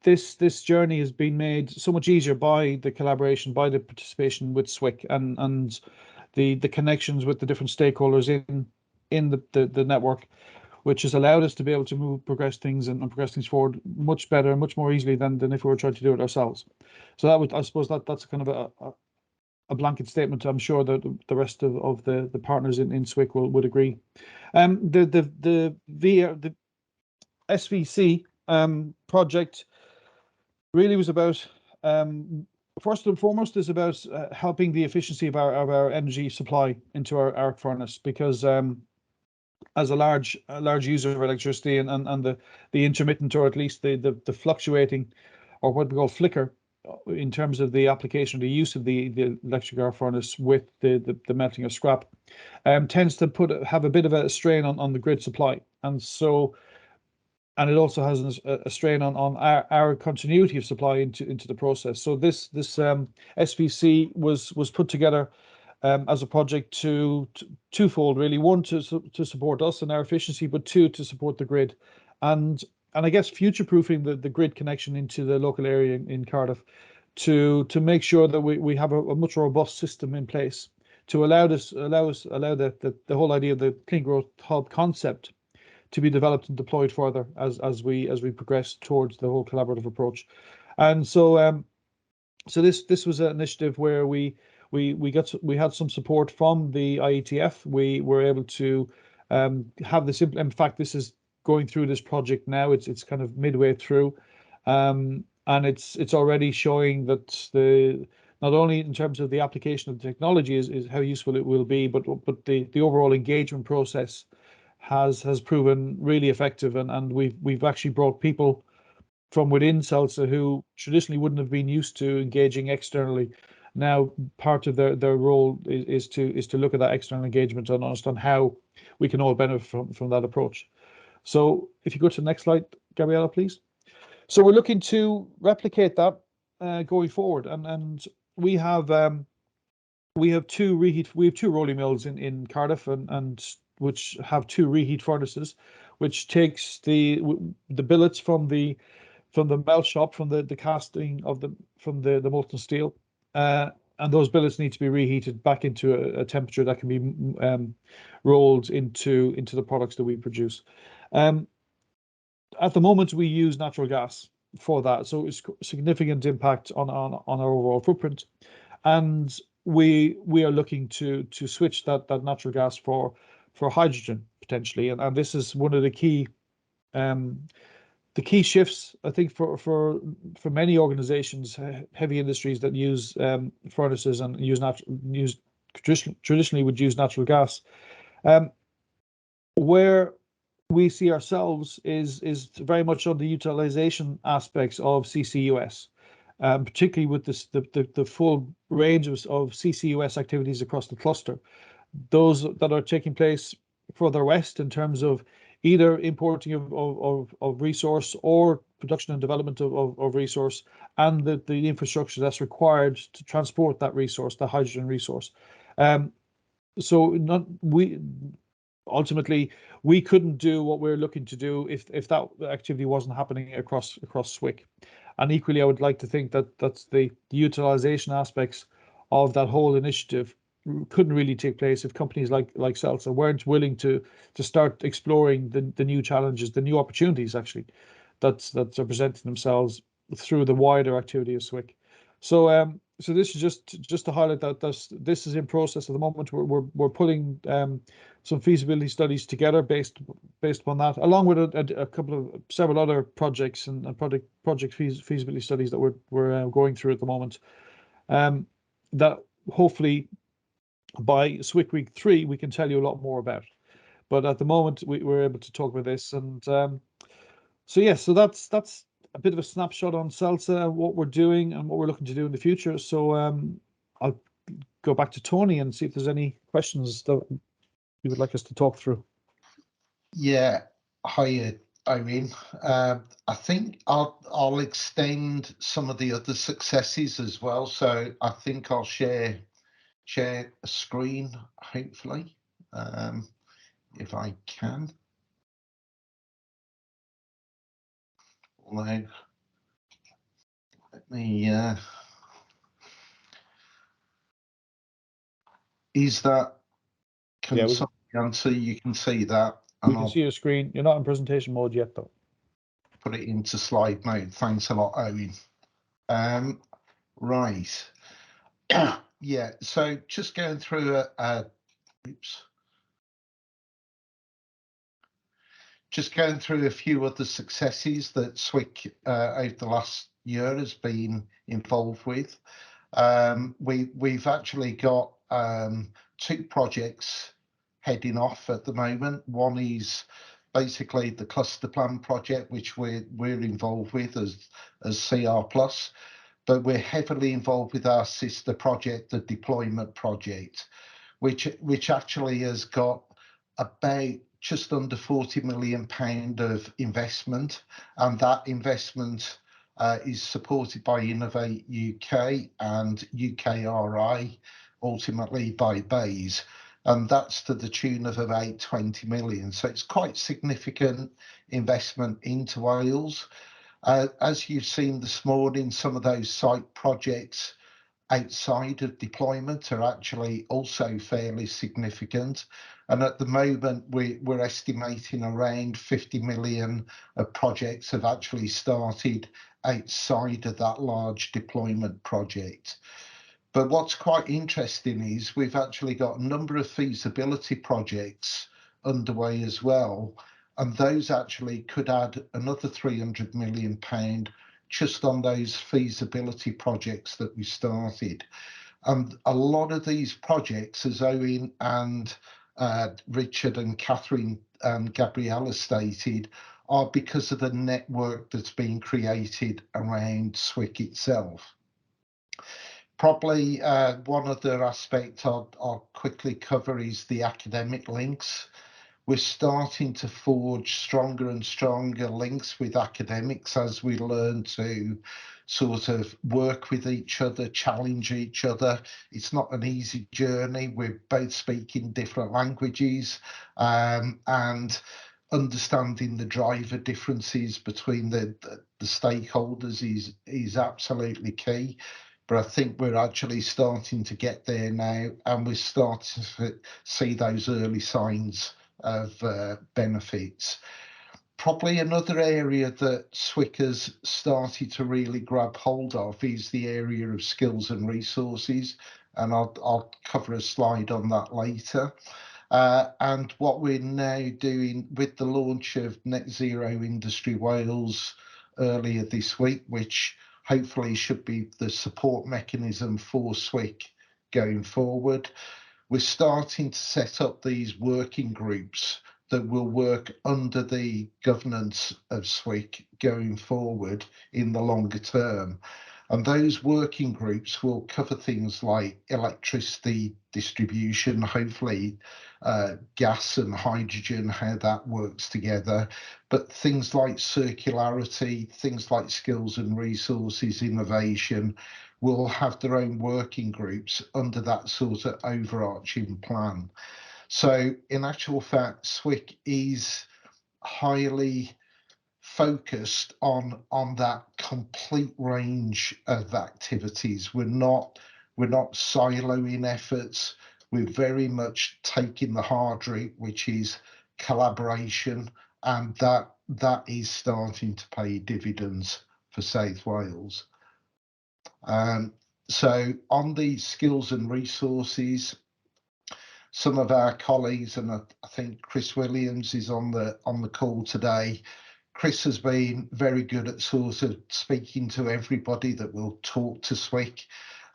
this journey has been made so much easier by the collaboration, by the participation with SWIC, and the connections with the different stakeholders in the network, which has allowed us to be able to progress things forward much better and much more easily than if we were trying to do it ourselves. So that would, I suppose, that's kind of a blanket statement. I'm sure that the rest of the partners in SWIC would agree. The SVC project really was about, first and foremost, is about helping the efficiency of our energy supply into our arc furnace, because as a large user of electricity and the intermittent, or at least the fluctuating, or what we call flicker, in terms of the application, the use of the electric arc furnace with the melting of scrap, tends to have a bit of a strain on the grid supply, and it also has a strain on our continuity of supply into the process. So this SVC was put together as a project twofold, really. One, to support us and our efficiency, but two, to support the grid, and I guess future-proofing the grid connection into the local area in Cardiff, to make sure that we have a much robust system in place to allow the whole idea of the Clean Growth Hub concept to be developed and deployed further as we progress towards the whole collaborative approach. And so this was an initiative where we had some support from the IETF. We were able to have this. In fact, this is going through this project now. It's kind of midway through, and it's already showing that not only in terms of the application of the technology is how useful it will be, but the overall engagement process has proven really effective, and we've actually brought people from within Celsa who traditionally wouldn't have been used to engaging externally. Now part of their role is to look at that external engagement and understand how we can all benefit from that approach. So if you go to the next slide, Gabriella, please. So we're looking to replicate that going forward, and we have two rolling mills in Cardiff, and which have two reheat furnaces, which takes the billets from the melt shop, from the casting from the molten steel, and those billets need to be reheated back into a temperature that can be rolled into the products that we produce. At the moment, we use natural gas for that, so it's a significant impact on our overall footprint, and we are looking to switch that natural gas for hydrogen potentially, and this is one of the key shifts, I think, for many organizations, heavy industries that use furnaces and traditionally would use natural gas. Where we see ourselves is very much on the utilization aspects of CCUS, particularly with the full range of CCUS activities across the cluster. Those that are taking place further west in terms of either importing of resource or production and development of resource, and the infrastructure that's required to transport that resource, the hydrogen resource. So ultimately we couldn't do what we're looking to do if that activity wasn't happening across SWIC. And equally, I would like to think that that's the utilization aspects of that whole initiative couldn't really take place if companies like Celsa weren't willing to start exploring the new challenges, the new opportunities actually that are presenting themselves through the wider activity of SWIC. So so this is just to highlight that this is in process at the moment. We're pulling some feasibility studies together based upon that, along with several other projects and project feasibility studies that we're going through at the moment. That hopefully by SWIC Week 3 we can tell you a lot more about. But at the moment we're able to talk about this, and so yes, so that's a bit of a snapshot on Celsa, what we're doing and what we're looking to do in the future. So I'll go back to Tony and see if there's any questions that you would like us to talk through. Yeah, hi Irene. I think I'll extend some of the other successes as well. So I think I'll share a screen, hopefully, if I can. Although, let me, is that, can somebody answer? You can see that. We can see your screen. You're not in presentation mode yet, though. Put it into slide mode. Thanks a lot, Owen. Right. Yeah, so just going through just going through a few of the successes that SWIC over the last year has been involved with. We've actually got 2 projects heading off at the moment. One is basically the cluster plan project, which we're involved with as CR+, but we're heavily involved with our sister project, the deployment project, which actually has got about just under £40 million of investment, and that investment is supported by Innovate UK and UKRI, ultimately by Bydd, and that's to the tune of about 20 million. So it's quite significant investment into Wales. As you've seen this morning, some of those site projects outside of deployment are actually also fairly significant. And at the moment, we're estimating around 50 million of projects have actually started outside of that large deployment project. But what's quite interesting is we've actually got a number of feasibility projects underway as well, and those actually could add another £300 million just on those feasibility projects that we started. And a lot of these projects, as Owen and Richard and Catherine and Gabriella stated, are because of the network that's been created around SWIC itself. Probably one other aspect I'll quickly cover is the academic links. We're starting to forge stronger and stronger links with academics as we learn to sort of work with each other, challenge each other. It's not an easy journey. We're both speaking different languages, and understanding the driver differences between the stakeholders is absolutely key. But I think we're actually starting to get there now, and we're starting to see those early signs of benefits. Probably another area that SWIC has started to really grab hold of is the area of skills and resources, and I'll cover a slide on that later. And what we're now doing with the launch of Net Sero Industry Wales earlier this week, which hopefully should be the support mechanism for SWIC going forward. We're starting to set up these working groups that will work under the governance of SWIC going forward in the longer term. And those working groups will cover things like electricity distribution, hopefully gas and hydrogen, how that works together, but things like circularity, things like skills and resources, innovation, will have their own working groups under that sort of overarching plan. So in actual fact, SWIC is highly focused on that complete range of activities. We're not siloing efforts. We're very much taking the hard route, which is collaboration, and that is starting to pay dividends for South Wales. So on the skills and resources, some of our colleagues, and I think Chris Williams is on the call today. Chris has been very good at sort of speaking to everybody that will talk to SWIC.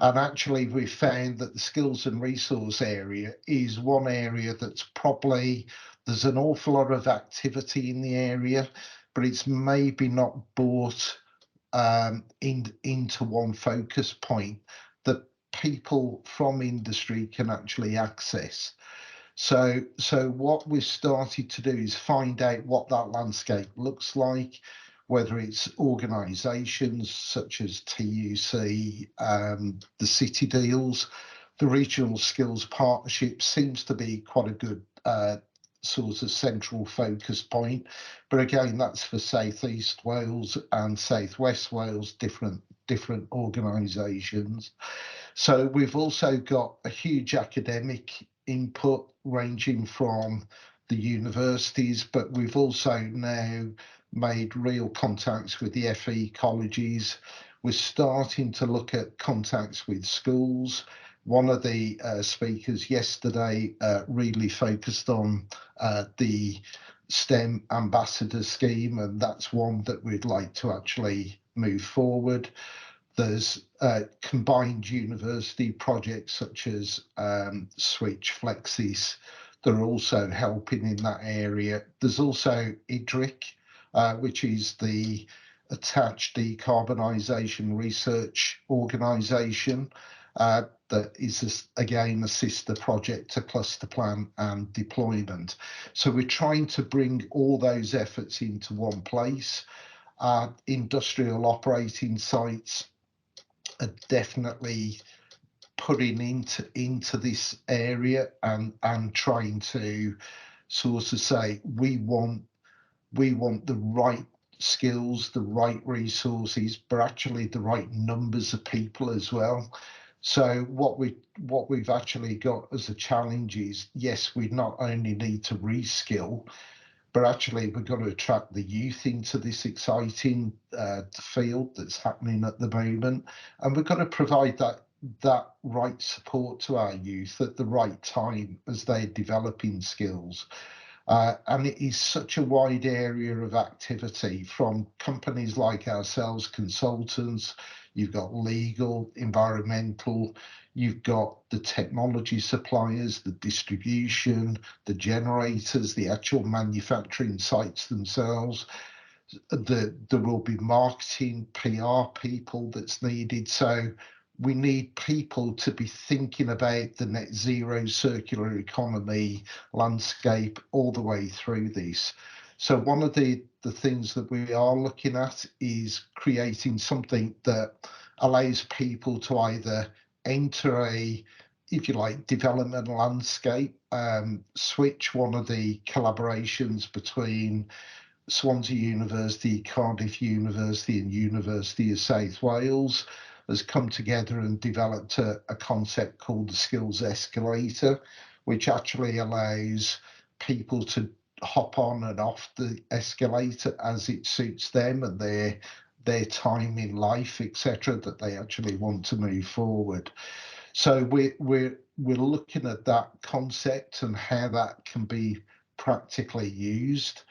And actually, we've found that the skills and resource area is one area that's probably, there's an awful lot of activity in the area, but it's maybe not brought into one focus point that people from industry can actually access. So what we've started to do is find out what that landscape looks like, whether it's organisations such as TUC, the city deals, the regional skills partnership seems to be quite a good sort of central focus point. But again, that's for South East Wales and South West Wales, different organisations. So we've also got a huge academic input ranging from the universities, but we've also now made real contacts with the FE colleges. We're starting to look at contacts with schools. One of the speakers yesterday really focused on the STEM ambassador scheme, and that's one that we'd like to actually move forward. There's combined university projects such as Switch, Flexis, that are also helping in that area. There's also IDRIC, which is the Attached Decarbonisation Research Organisation, that is, again, a sister project to Cluster Plan and Deployment. So we're trying to bring all those efforts into one place. Industrial operating sites are definitely putting into this area and trying to sort of say we want the right skills, the right resources, but actually the right numbers of people as well. So what we've actually got as a challenge is, yes, we not only need to reskill, but actually we've got to attract the youth into this exciting field that's happening at the moment, and we've got to provide that right support to our youth at the right time as they're developing skills. And it is such a wide area of activity, from companies like ourselves, consultants, you've got legal, environmental, you've got the technology suppliers, the distribution, the generators, the actual manufacturing sites themselves. There will be marketing, PR people that's needed. So we need people to be thinking about the net zero circular economy landscape all the way through this. So one of the things that we are looking at is creating something that allows people to either enter a, if you like, development landscape. Switch, one of the collaborations between Swansea University, Cardiff University and University of South Wales, has come together and developed a concept called the Skills Escalator, which actually allows people to hop on and off the escalator as it suits them and their time in life, etc., that they actually want to move forward. So we're looking at that concept and how that can be practically used.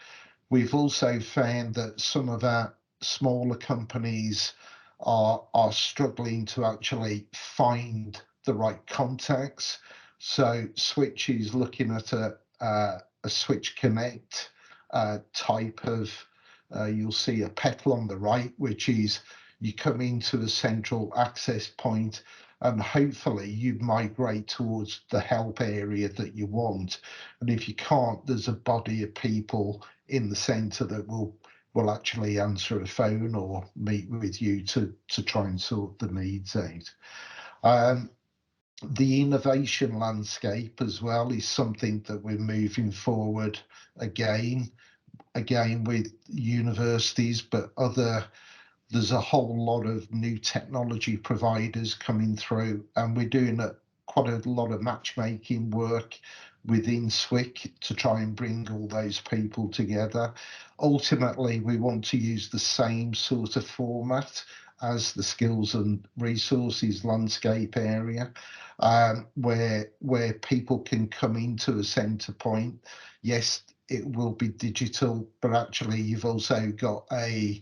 We've also found that some of our smaller companies are struggling to actually find the right contacts. So Switch is looking at a Switch Connect type of, you'll see a petal on the right, which is you come into a central access point, and hopefully you migrate towards the help area that you want. And if you can't, there's a body of people in the centre that will actually answer a phone or meet with you to try and sort the needs out. The innovation landscape as well is something that we're moving forward again with universities, but there's a whole lot of new technology providers coming through, and we're doing quite a lot of matchmaking work within SWIC to try and bring all those people together. Ultimately, we want to use the same sort of format as the skills and resources landscape area, where people can come into a centre point. Yes, it will be digital, but actually you've also got a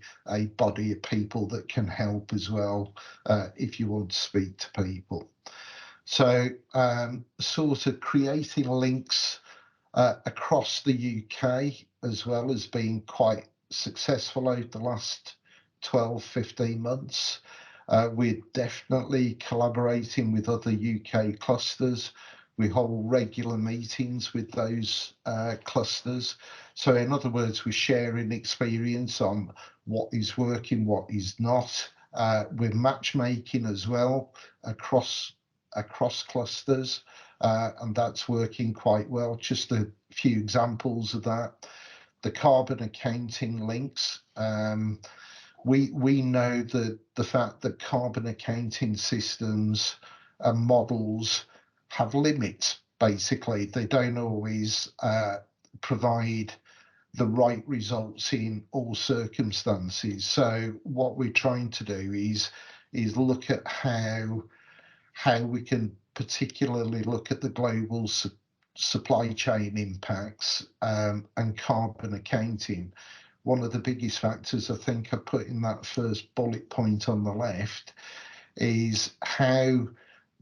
body of people that can help as well if you want to speak to people. So sort of creating links across the UK as well has been quite successful over the last 12-15 months. We're definitely collaborating with other UK clusters. We hold regular meetings with those clusters. So in other words, we're sharing experience on what is working, what is not. We're matchmaking as well across clusters, and that's working quite well. Just a few examples of that. The carbon accounting links. We know that the fact that carbon accounting systems and models have limits. Basically, they don't always provide the right results in all circumstances. So what we're trying to do is look at how we can particularly look at the global supply chain impacts and carbon accounting. One of the biggest factors I think I put in that first bullet point on the left is how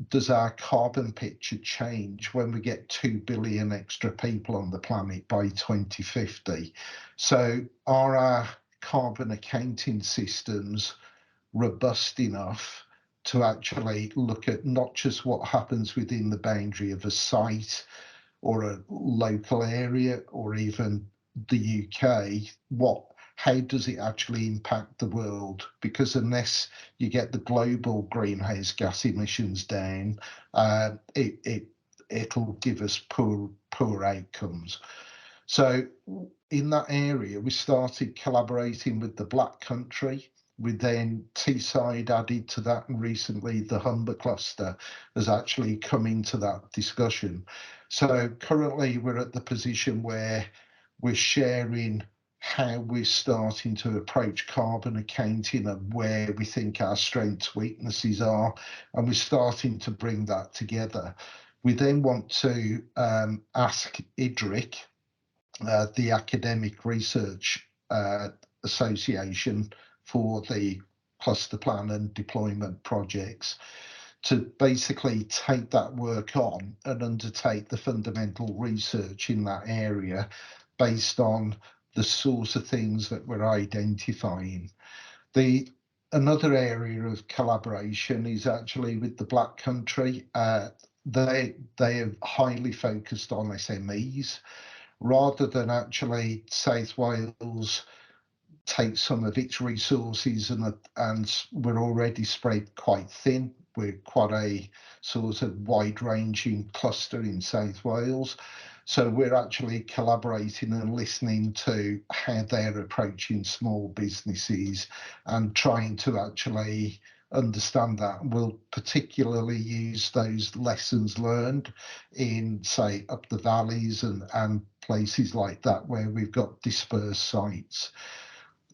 does our carbon picture change when we get 2 billion extra people on the planet by 2050? So are our carbon accounting systems robust enough to actually look at not just what happens within the boundary of a site or a local area or even the UK, how does it actually impact the world? Because unless you get the global greenhouse gas emissions down, it'll give us poor outcomes. So in that area, we started collaborating with the Black Country. We then Teesside added to that, and recently the Humber cluster has actually come into that discussion. So currently we're at the position where we're sharing how we're starting to approach carbon accounting and where we think our strengths, weaknesses are, and we're starting to bring that together. We then want to ask IDRIC, the Academic Research Association for the cluster plan and deployment projects, to basically take that work on and undertake the fundamental research in that area based on the sort of things that we're identifying. Another area of collaboration is actually with the Black Country. They are highly focused on SMEs, rather than actually South Wales take some of its resources, and we're already spread quite thin. We're quite a sort of wide-ranging cluster in South Wales. So we're actually collaborating and listening to how they're approaching small businesses and trying to actually understand that. We'll particularly use those lessons learned in, say, up the valleys and places like that where we've got dispersed sites.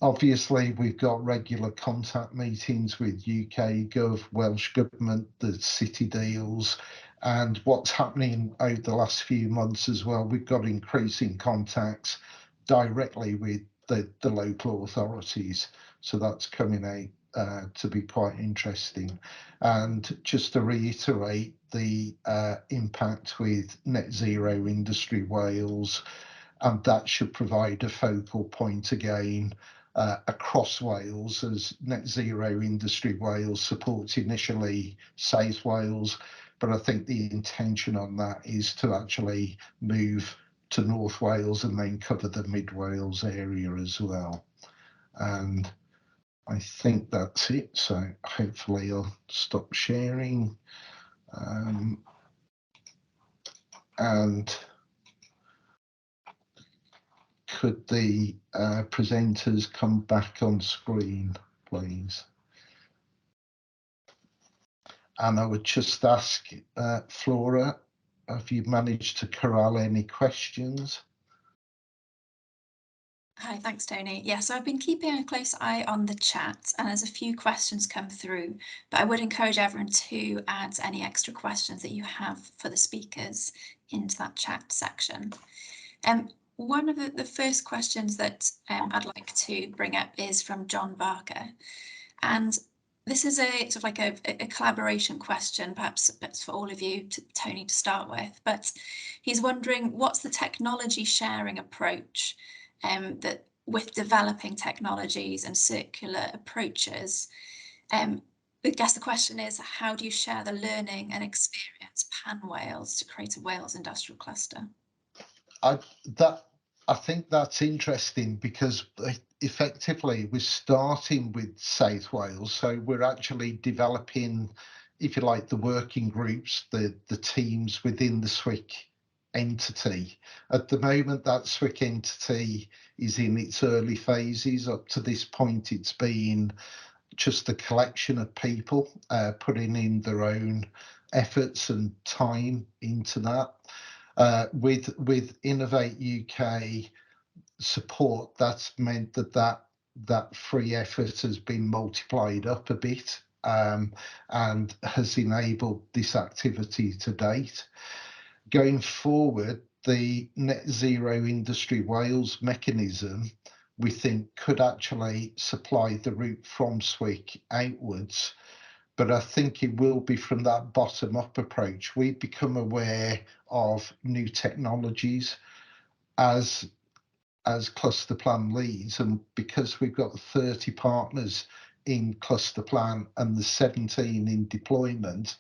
Obviously, we've got regular contact meetings with UK Gov, Welsh Government, the city deals, and what's happening over the last few months as well, we've got increasing contacts directly with the local authorities. So that's coming out to be quite interesting. And just to reiterate, the impact with Net Zero Industry Wales, and that should provide a focal point again across Wales, as Net Zero Industry Wales supports initially South Wales, but I think the intention on that is to actually move to North Wales and then cover the Mid Wales area as well. And I think that's it, so hopefully I'll stop sharing. And could the presenters come back on screen, please? And I would just ask Flora, have you managed to corral any questions? Hi, thanks, Tony. Yeah, so I've been keeping a close eye on the chat, and there's a few questions come through, but I would encourage everyone to add any extra questions that you have for the speakers into that chat section. One of the first questions that I'd like to bring up is from John Barker, and this is a sort of like a collaboration question, perhaps for all of you, Tony, to start with, but he's wondering what's the technology sharing approach that with developing technologies and circular approaches. I guess the question is, how do you share the learning and experience pan-Wales to create a Wales industrial cluster? I think that's interesting, because effectively we're starting with South Wales, so we're actually developing, if you like, the working groups, the teams within the SWIC entity. At the moment, that SWIC entity is in its early phases. Up to this point, it's been just a collection of people putting in their own efforts and time into that. With Innovate UK support, that's meant that free effort has been multiplied up a bit and has enabled this activity to date. Going forward, the Net Zero Industry Wales mechanism, we think, could actually supply the route from SWIC outwards, but I think it will be from that bottom-up approach. We've become aware of new technologies as cluster plan leads, and because we've got 30 partners in cluster plan and the 17 in deployment,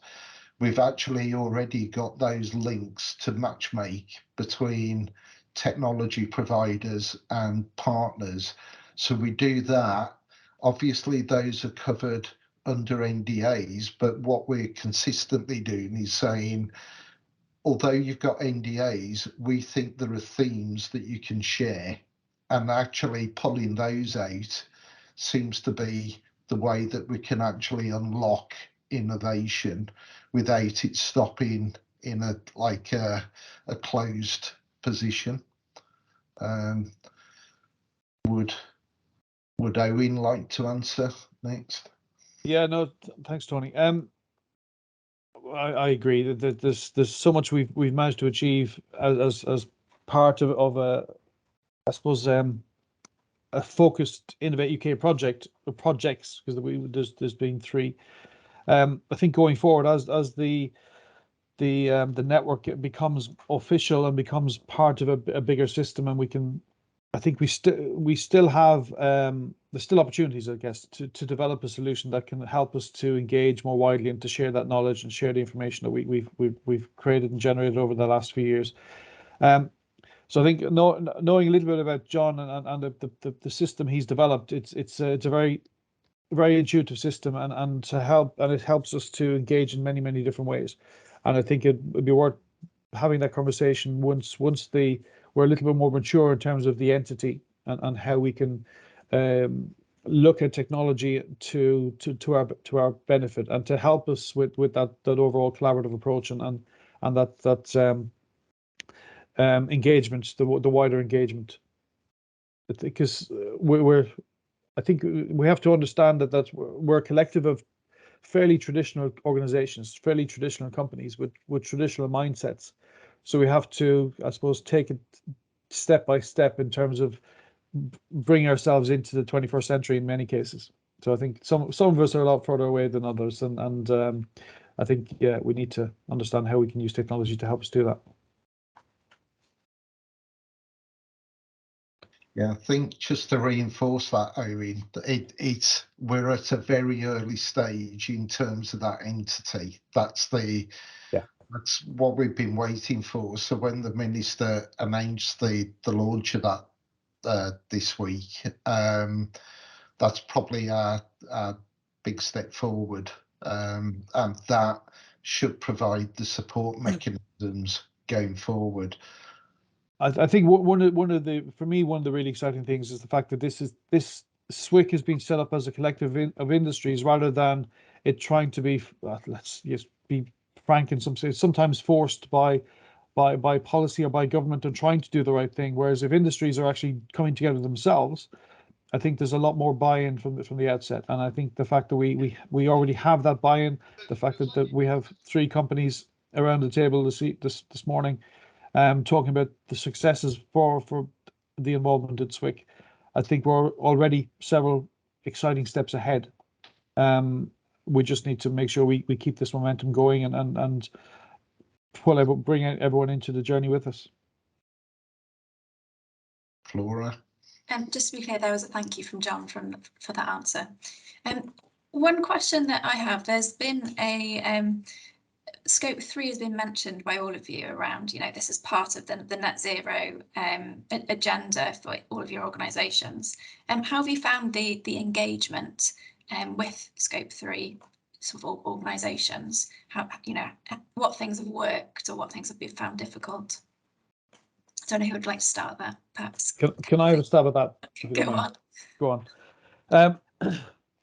we've actually already got those links to matchmake between technology providers and partners. So we do that. Obviously, those are covered under NDAs, but what we're consistently doing is saying, although you've got NDAs, we think there are themes that you can share, and actually pulling those out seems to be the way that we can actually unlock innovation without it stopping in a closed position. Would Owen like to answer next? Yeah, no, thanks, Tony. I agree that there's so much we've managed to achieve as part of a, I suppose, a focused Innovate UK project, or projects, because there's been 3. I think going forward, as the network becomes official and becomes part of a bigger system, and we can, I think we still have there's still opportunities, I guess, to develop a solution that can help us to engage more widely and to share that knowledge and share the information that we've created and generated over the last few years. So I think knowing a little bit about John and the system he's developed, it's a very intuitive system, and it helps us to engage in many different ways. And I think it would be worth having that conversation once we're a little bit more mature in terms of the entity and how we can look at technology to our benefit and to help us with that overall collaborative approach and that engagement, the wider engagement. Because I think we have to understand that we're a collective of fairly traditional organizations, fairly traditional companies with traditional mindsets. So we have to, I suppose, take it step by step in terms of bringing ourselves into the 21st century in many cases. So I think some of us are a lot further away than others, and I think, yeah, we need to understand how we can use technology to help us do that. Yeah, I think just to reinforce that, Owen, we're at a very early stage in terms of that entity. That's what we've been waiting for. So when the minister announced the launch of that this week, that's probably our big step forward, and that should provide the support mechanisms going forward. I think one of the really exciting things is the fact that this SWIC has been set up as a collective of industries rather than it trying to be, let's just be frank, in some sense, sometimes forced by policy or by government and trying to do the right thing. Whereas if industries are actually coming together themselves, I think there's a lot more buy-in from the outset. And I think the fact that we already have that buy-in, the fact that we have 3 companies around the table this morning, talking about the successes for the involvement in SWIC, I think we're already several exciting steps ahead. We just need to make sure we keep this momentum going and bring everyone into the journey with us. Flora? Just to be clear, there was a thank you from John for that answer. One question that I have, there's been a Scope 3 has been mentioned by all of you around, this is part of the Net Zero agenda for all of your organisations. How have you found the engagement with Scope 3 sort of organisations? How, what things have worked or what things have been found difficult? I don't know who would like to start that, perhaps. Can I have a stab at that? Go on.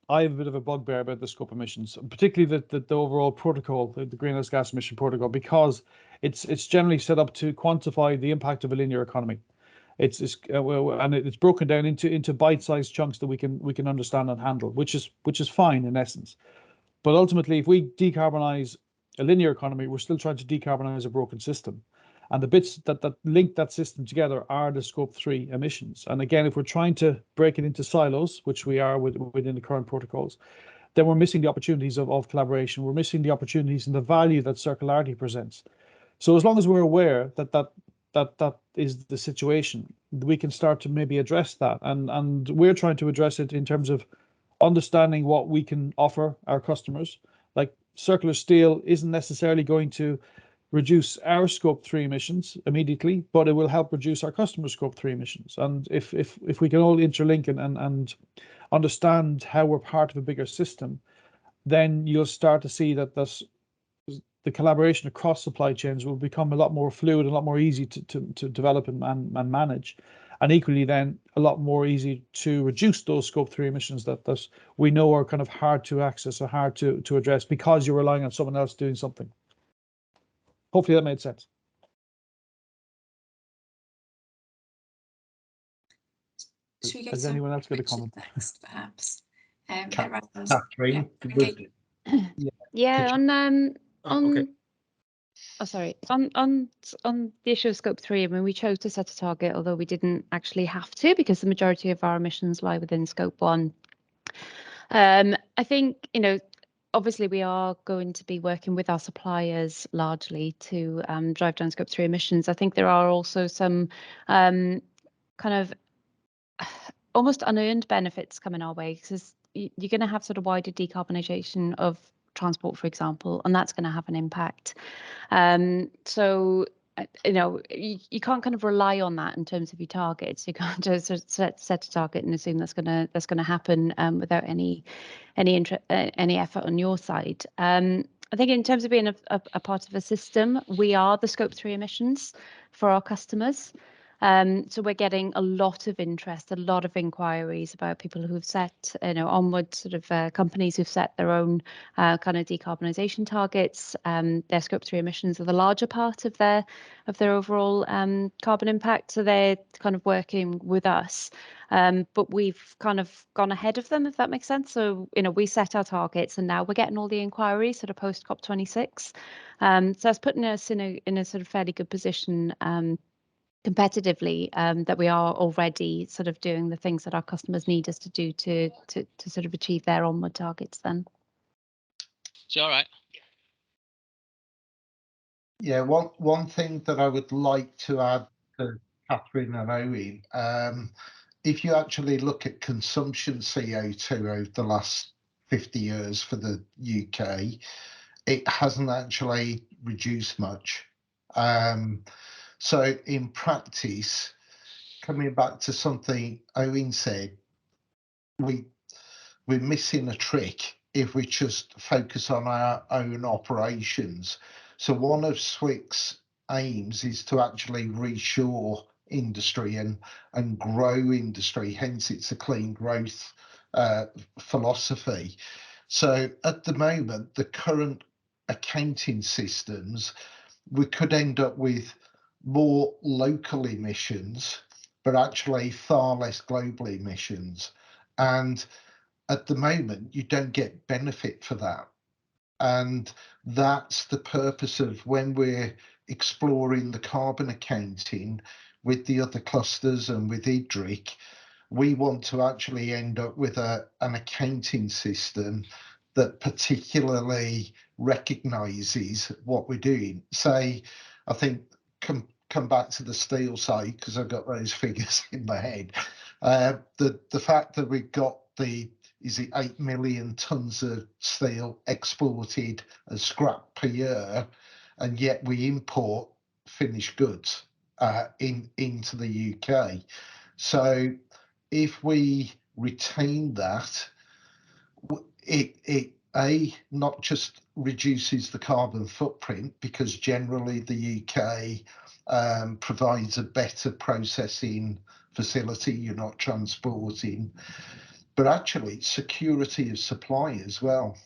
I have a bit of a bugbear about the scope emissions, particularly the overall protocol, the greenhouse gas emission protocol, because it's generally set up to quantify the impact of a linear economy. It's broken down into bite-sized chunks that we can understand and handle, which is fine in essence. But ultimately, if we decarbonize a linear economy, we're still trying to decarbonize a broken system. And the bits that link that system together are the Scope 3 emissions. And again, if we're trying to break it into silos, which we are within the current protocols, then we're missing the opportunities of collaboration. We're missing the opportunities and the value that circularity presents. So as long as we're aware that is the situation, we can start to maybe address that. And we're trying to address it in terms of understanding what we can offer our customers. Like circular steel isn't necessarily going to reduce our Scope 3 emissions immediately, but it will help reduce our customers' Scope 3 emissions. And if we can all interlink and understand how we're part of a bigger system, then you'll start to see that the collaboration across supply chains will become a lot more fluid, a lot more easy to develop and manage, and equally then a lot more easy to reduce those Scope 3 emissions that we know are kind of hard to access or hard to address because you're relying on someone else doing something. Hopefully that made sense. Should we go Has to anyone else got a Richard comment? Next, perhaps. Catherine? Yeah, on Okay. oh, sorry, on the issue of Scope 3, I mean, we chose to set a target, although we didn't actually have to, because the majority of our emissions lie within Scope 1. I think, obviously we are going to be working with our suppliers largely to drive down Scope 3 emissions. I think there are also some kind of almost unearned benefits coming our way, because you're going to have sort of wider decarbonisation of transport, for example, and that's going to have an impact. So you can't kind of rely on that in terms of your targets. You can't just set a target and assume that's gonna happen without any effort on your side. I think in terms of being a part of a system, we are the Scope 3 emissions for our customers. So we're getting a lot of interest, a lot of inquiries about people who've set, onward sort of companies who've set their own kind of decarbonisation targets. Their Scope 3 emissions are the larger part of their overall carbon impact. So they're kind of working with us, but we've kind of gone ahead of them, if that makes sense. So we set our targets, and now we're getting all the inquiries sort of post COP26. So that's putting us in a sort of fairly good position. Competitively, that we are already sort of doing the things that our customers need us to do to sort of achieve their onward targets then. Is all right? Yeah, one thing that I would like to add to Catherine and Owen, if you actually look at consumption CO2 over the last 50 years for the UK, it hasn't actually reduced much. So in practice, coming back to something Owen said, we're missing a trick if we just focus on our own operations. So one of SWIC's aims is to actually reshore industry and grow industry, hence it's a clean growth philosophy. So at the moment, the current accounting systems, we could end up with more local emissions, but actually far less global emissions. And at the moment, you don't get benefit for that. And that's the purpose of when we're exploring the carbon accounting with the other clusters and with IDRIC, we want to actually end up with an accounting system that particularly recognises what we're doing. Say, I think, come back to the steel side, because I've got those figures in my head. The fact that we've got is it 8 million tonnes of steel exported as scrap per year, and yet we import finished goods into the UK. So if we retain that, it not just reduces the carbon footprint, because generally the UK provides a better processing facility, you're not transporting, but actually security of supply as well.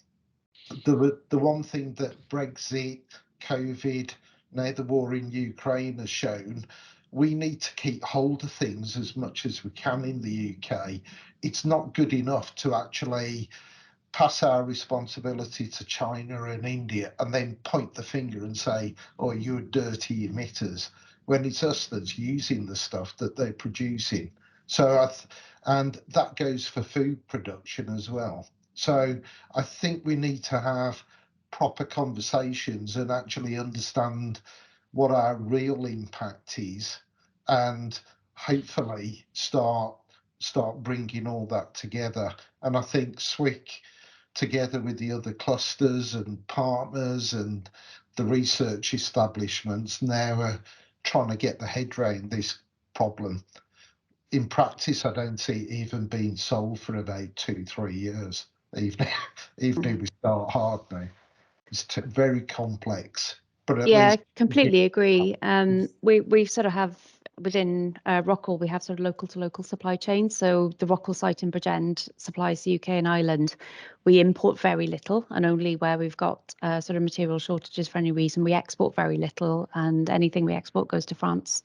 The one thing that Brexit, COVID, now the war in Ukraine has shown, we need to keep hold of things as much as we can in the UK. It's not good enough to actually pass our responsibility to China and India and then point the finger and say, oh, you're dirty emitters, when it's us that's using the stuff that they're producing. So and that goes for food production as well. So I think we need to have proper conversations and actually understand what our real impact is, and hopefully start bringing all that together. And I think SWIC, together with the other clusters and partners and the research establishments, now are trying to get the head around this problem. In practice, I don't see it even being solved for about 2-3 years, even if we start hard now. It's very complex. But at Yeah, least I completely agree. We sort of have within Rockwool, we have sort of local to local supply chains. So the Rockwool site in Bridgend supplies the UK and Ireland. We import very little, and only where we've got sort of material shortages for any reason, we export very little, and anything we export goes to France.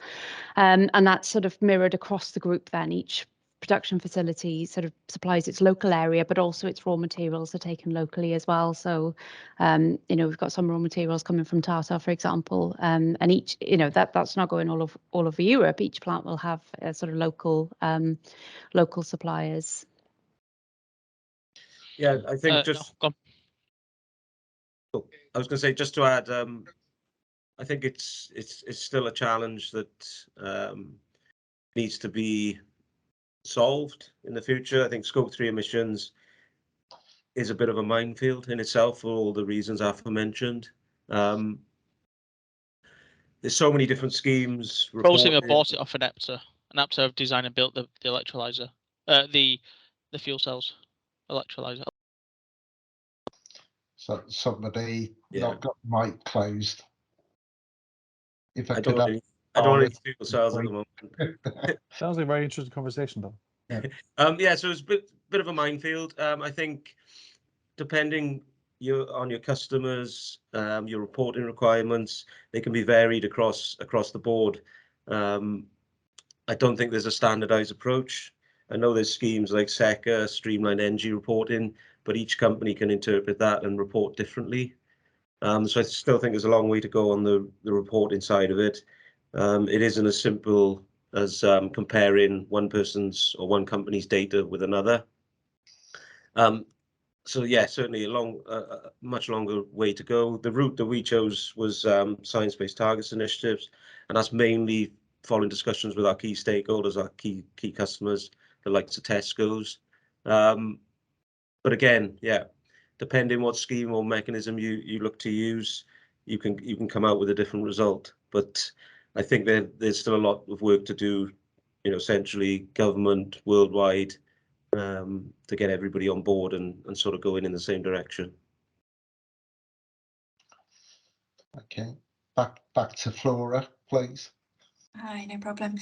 And that's sort of mirrored across the group then. Each production facility sort of supplies its local area, but also its raw materials are taken locally as well. So, you know, we've got some raw materials coming from Tata, for example, and each, you know, that's not going all over Europe. Each plant will have a sort of local suppliers. Yeah, I think just. No, I was going to say, just to add, I think it's still a challenge that needs to be solved in the future. I think Scope 3 emissions is a bit of a minefield in itself for all the reasons aforementioned. There's so many different schemes. Prosim bought it off an APTA. An APTA have designed and built the electrolyzer, the fuel cells electrolyzer. So somebody not got the mic closed. If I don't want any fuel cells at the moment. Sounds like a very interesting conversation, though. Yeah, so it's a bit of a minefield. I think depending on your customers, your reporting requirements, they can be varied across the board. I don't think there's a standardized approach. I know there's schemes like SECA, streamlined energy reporting, but each company can interpret that and report differently. So I still think there's a long way to go on the reporting side of it. It isn't as simple as comparing one person's or one company's data with another. So yeah, certainly a much longer way to go. The route that we chose was science-based targets initiatives, and that's mainly following discussions with our key stakeholders, our key customers, the likes of Tesco's. But again, yeah, depending what scheme or mechanism you look to use, you can come out with a different result. But I think there's still a lot of work to do, centrally, government, worldwide, to get everybody on board and sort of going in the same direction. Okay, back to Flora, please. Hi, no problem.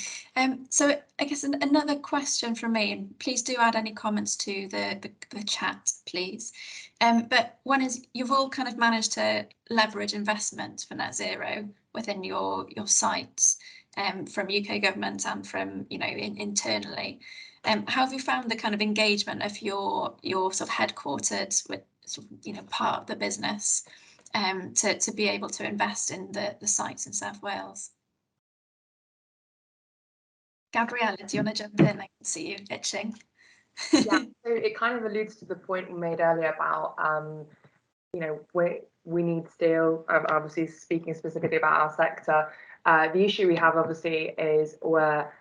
So I guess another question from me, and please do add any comments to the chat, please. But one is, you've all kind of managed to leverage investment for Net Zero within your sites, from UK government and from internally. How have you found the kind of engagement of your sort of headquartered with part of the business to be able to invest in the sites in South Wales? Gabriella, do you want to jump in? I can see you itching. Yeah, so it kind of alludes to the point we made earlier about, we need steel. Obviously, speaking specifically about our sector, the issue we have obviously is where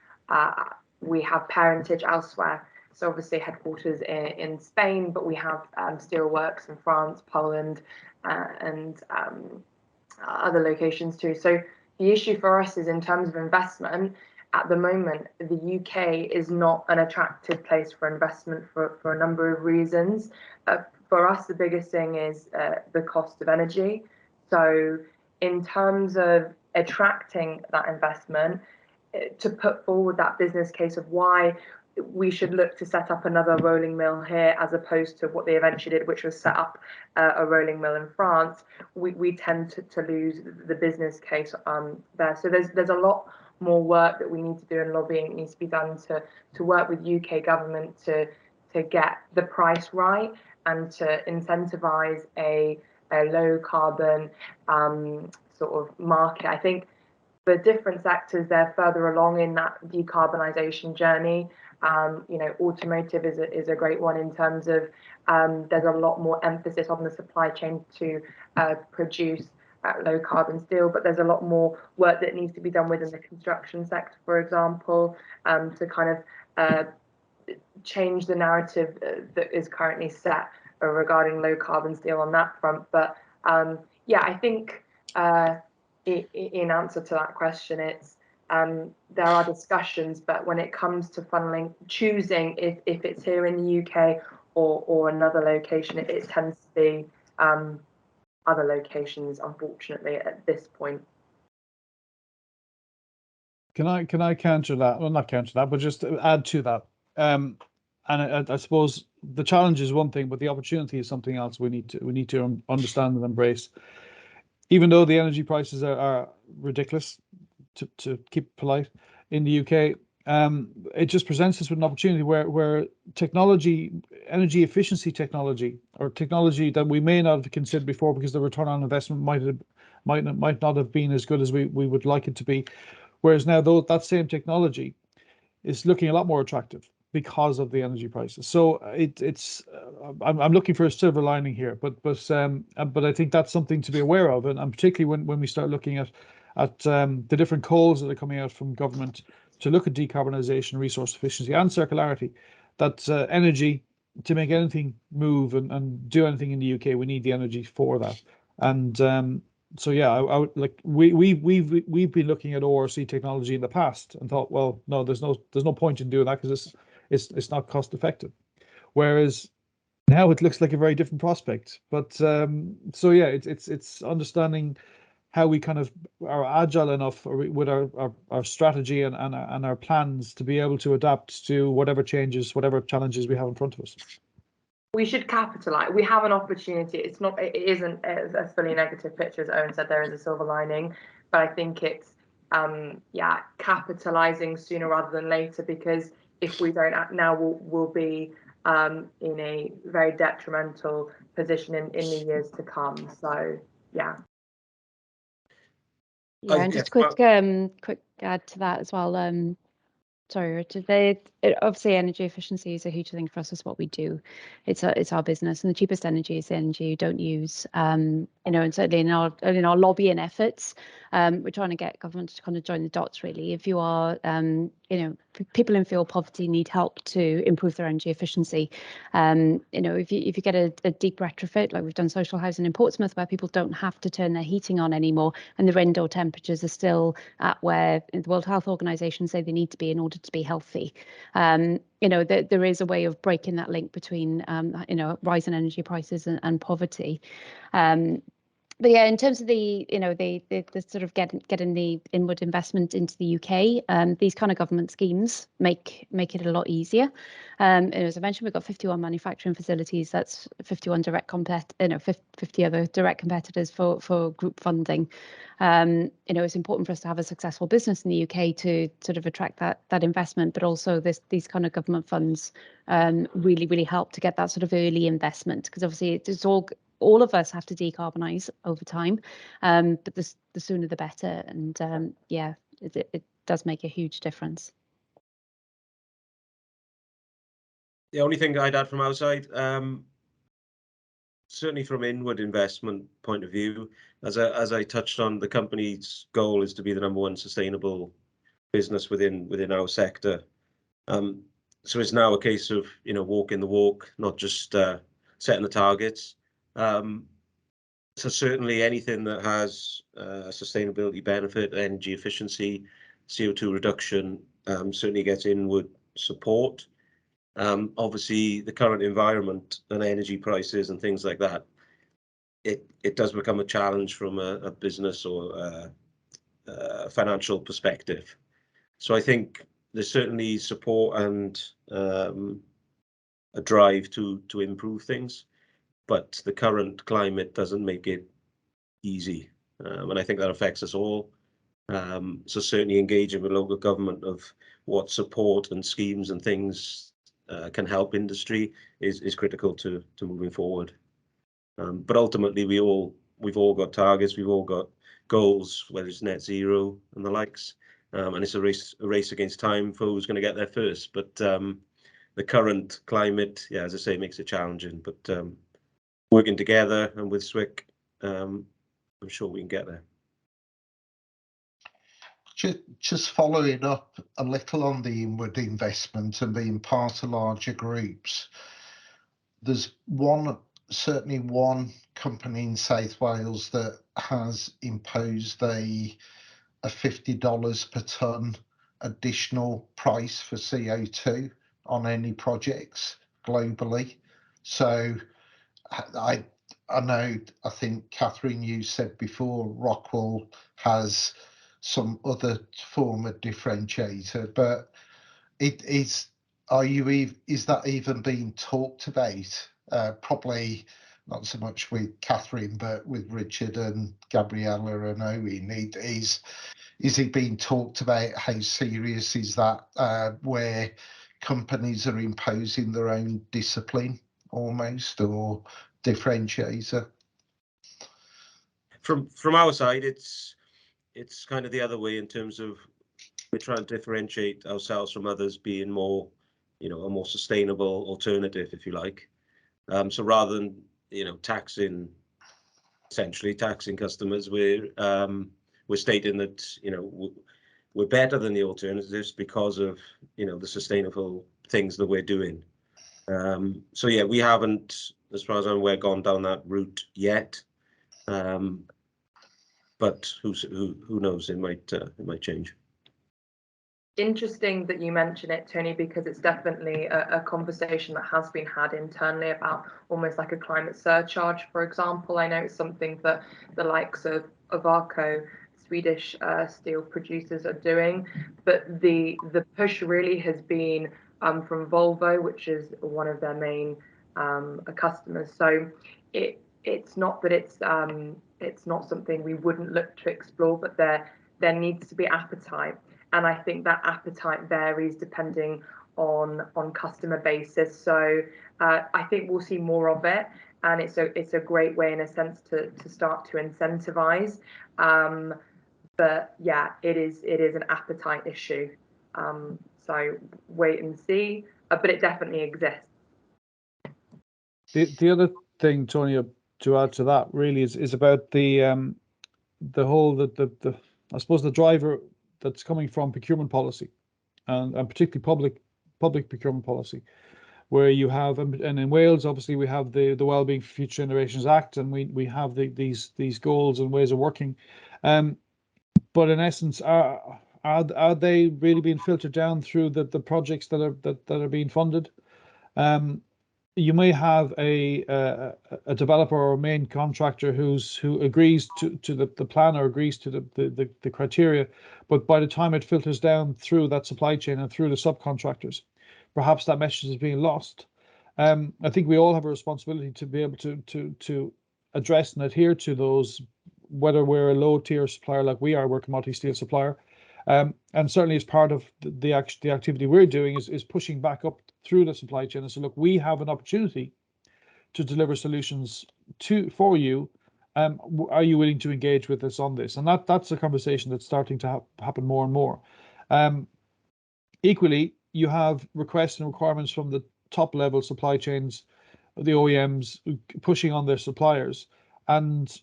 we have parentage elsewhere. So obviously headquarters in Spain, but we have steelworks in France, Poland, and other locations too. So the issue for us is in terms of investment. At the moment, the UK is not an attractive place for investment for a number of reasons. For us, the biggest thing is the cost of energy. So in terms of attracting that investment, to put forward that business case of why we should look to set up another rolling mill here as opposed to what they eventually did, which was set up a rolling mill in France, we tend to lose the business case there. So there's a lot more work that we need to do, and lobbying needs to be done to work with UK government to get the price right and to incentivize a low carbon sort of market. I think for different sectors, they're further along in that decarbonisation journey. Automotive is a great one in terms of there's a lot more emphasis on the supply chain to produce low carbon steel, but there's a lot more work that needs to be done within the construction sector, for example, to kind of change the narrative that is currently set regarding low carbon steel on that front. But yeah, I think in answer to that question, it's there are discussions, but when it comes to funneling, choosing if it's here in the UK or another location, it tends to be other locations, unfortunately, at this point. Can I counter that? Well, not counter that, but just add to that. And I suppose the challenge is one thing, but the opportunity is something else. We need to understand and embrace. Even though the energy prices are ridiculous, to keep polite, in the UK, it just presents us with an opportunity where technology, energy efficiency technology, or technology that we may not have considered before because the return on investment might not have been as good as we would like it to be. Whereas now, though, that same technology is looking a lot more attractive because of the energy prices. So I'm looking for a silver lining here, but I think that's something to be aware of, and particularly when we start looking at the different calls that are coming out from government to look at decarbonisation, resource efficiency, and circularity. That energy, to make anything move and do anything in the UK, we need the energy for that. And so yeah, I would like we've been looking at ORC technology in the past and thought, well, no, there's no point in doing that because it's not cost effective. Whereas now it looks like a very different prospect. But so yeah, it's understanding how we kind of are agile enough with our strategy and our plans to be able to adapt to whatever changes, whatever challenges we have in front of us. We should capitalise. We have an opportunity. It isn't a fully negative picture, as Owen said. There is a silver lining, but I think it's capitalising sooner rather than later, because if we don't act now, we'll be in a very detrimental position in the years to come. So yeah. Yeah, and just quick add to that as well. Sorry, Richard. Obviously, energy efficiency is a huge thing for us. It's what we do. It's our business, and the cheapest energy is the energy you don't use. And certainly in our lobbying efforts, We're trying to get government to kind of join the dots, really. If you are, people in fuel poverty need help to improve their energy efficiency. If you get a deep retrofit, like we've done social housing in Portsmouth, where people don't have to turn their heating on anymore, and the indoor temperatures are still at where the World Health Organization say they need to be in order to be healthy. There is a way of breaking that link between, rise in energy prices and poverty. But yeah, in terms of the sort of getting the inward investment into the UK, these kind of government schemes make it a lot easier. And as I mentioned, we've got 51 manufacturing facilities. That's 51 50 other direct competitors for group funding. It's important for us to have a successful business in the UK to sort of attract that investment, but also these kind of government funds really help to get that sort of early investment, because obviously it's all of us have to decarbonise over time, but the sooner the better. And it does make a huge difference. The only thing I'd add from our side, certainly from inward investment point of view, as I touched on, the company's goal is to be the #1 sustainable business within our sector. So it's now a case of walking the walk, not just setting the targets. So certainly anything that has sustainability benefit, energy efficiency, CO2 reduction, certainly gets inward support. Obviously, the current environment and energy prices and things like that, it does become a challenge from a business or a financial perspective. So I think there's certainly support and a drive to improve things, but the current climate doesn't make it easy, and I think that affects us all. So certainly engaging with local government of what support and schemes and things can help industry is critical to moving forward. But ultimately, we've all got targets, we've all got goals, whether it's net zero and the likes, and it's a race against time for who's going to get there first. But the current climate, as I say, makes it challenging. But working together and with SWIC, I'm sure we can get there. Just following up a little on the inward investment and being part of larger groups, there's certainly one company in South Wales that has imposed a $50 per tonne additional price for CO2 on any projects globally. So I think Catherine, you said before, Rockwell has some other form of differentiator, but is that even being talked about? Probably not so much with Catherine, but with Richard and Gabriella and Owen. Is it being talked about? How serious is that, where companies are imposing their own discipline almost, or differentiator? From our side, it's kind of the other way, in terms of we're trying to differentiate ourselves from others, being more, a more sustainable alternative, if you like. So rather than essentially taxing customers, we're stating that we're better than the alternatives because of the sustainable things that we're doing. So yeah, we haven't, as far as I'm aware, gone down that route yet. But who knows? It might change. Interesting that you mention it, Tony, because it's definitely a conversation that has been had internally about almost like a climate surcharge, for example. I know it's something that the likes of Arco, Swedish steel producers, are doing, but the push really has been from Volvo, which is one of their main customers. So it's not that it's not something we wouldn't look to explore, but there needs to be appetite. And I think that appetite varies depending on customer basis. So I think we'll see more of it, and it's a great way in a sense to start to incentivize. But yeah, it is an appetite issue. So wait and see, but it definitely exists. The other thing, Tony, to add to that really is about the the whole the I suppose the driver that's coming from procurement policy, and particularly public procurement policy, where you have, and in Wales obviously we have the Wellbeing for Future Generations Act, and we have these goals and ways of working, but in essence, are they really being filtered down through the projects that are being funded? You may have a developer or a main contractor who agrees to the plan or agrees to the criteria, but by the time it filters down through that supply chain and through the subcontractors, perhaps that message is being lost. I think we all have a responsibility to be able to address and adhere to those, whether we're a low tier supplier like we are, we're a commodity steel supplier. And certainly as part of the activity we're doing is pushing back up through the supply chain and say, look, we have an opportunity to deliver solutions for you. Are you willing to engage with us on this? And that's a conversation that's starting to happen more and more. Equally, you have requests and requirements from the top level supply chains, the OEMs pushing on their suppliers, and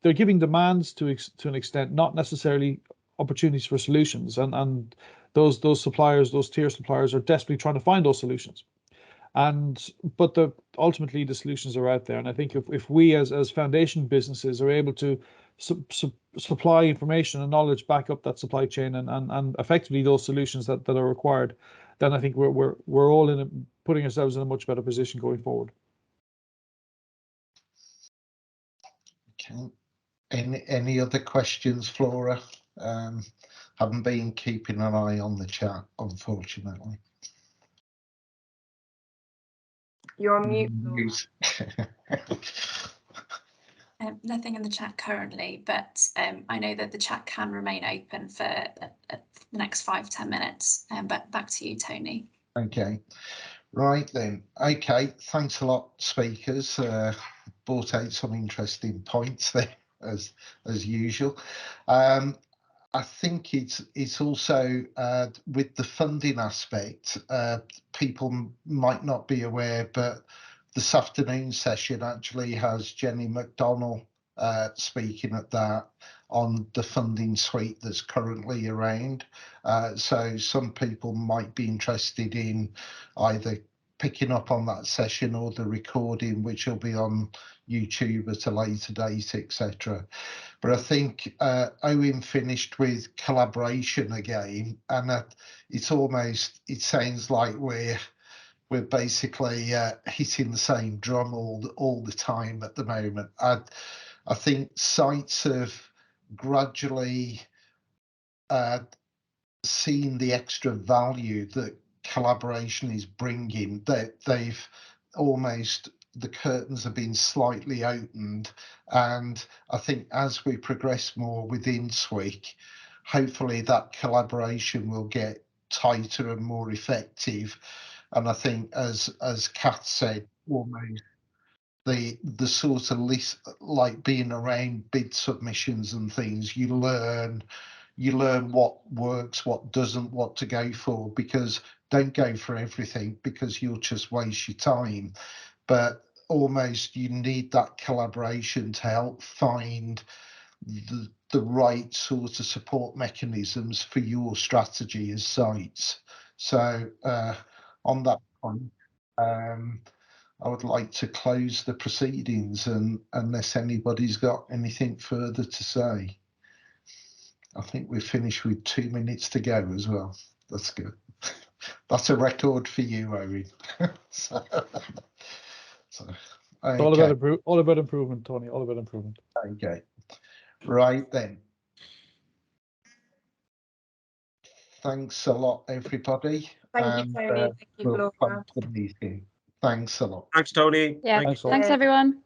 they're giving demands to an extent, not necessarily opportunities for solutions. And those suppliers, those tier suppliers, are desperately trying to find those solutions. But ultimately the solutions are out there. And I think if we as foundation businesses are able to supply information and knowledge back up that supply chain and effectively those solutions that are required, then I think we're all putting ourselves in a much better position going forward. Okay. Any other questions, Flora? Haven't been keeping an eye on the chat, unfortunately. You're on mute. Nothing in the chat currently, but I know that the chat can remain open for the next 5-10 minutes. But back to you, Tony. Okay, right then. Okay, thanks a lot, speakers. Brought out some interesting points there, as usual. I think it's also with the funding aspect, people might not be aware, but this afternoon session actually has Jenny McDonnell speaking at that on the funding suite that's currently around. So some people might be interested in either picking up on that session or the recording, which will be on YouTube at a later date, etc. But I think Owen finished with collaboration again, and it sounds like we're basically hitting the same drum all the time at the moment. I think sites have gradually seen the extra value that collaboration is bringing. They've almost, the curtains have been slightly opened, and I think as we progress more within SWIC, hopefully that collaboration will get tighter and more effective. And I think, as Kath said, almost the sort of list, like being around bid submissions and things, you learn what works, what doesn't, what to go for, because don't go for everything because you'll just waste your time. But almost you need that collaboration to help find the right sort of support mechanisms for your strategy as sites. So on that point, I would like to close the proceedings, and unless anybody's got anything further to say. I think we're finished with 2 minutes to go as well. That's good. That's a record for you, Owen. Okay. All about improvement, Tony. All about improvement. Okay. Right then. Thanks a lot, everybody. Thank you, Tony. Thank you, We'll Flora. come to the meeting. Thanks a lot. Thanks, Tony. Yeah, Thanks, thanks everyone.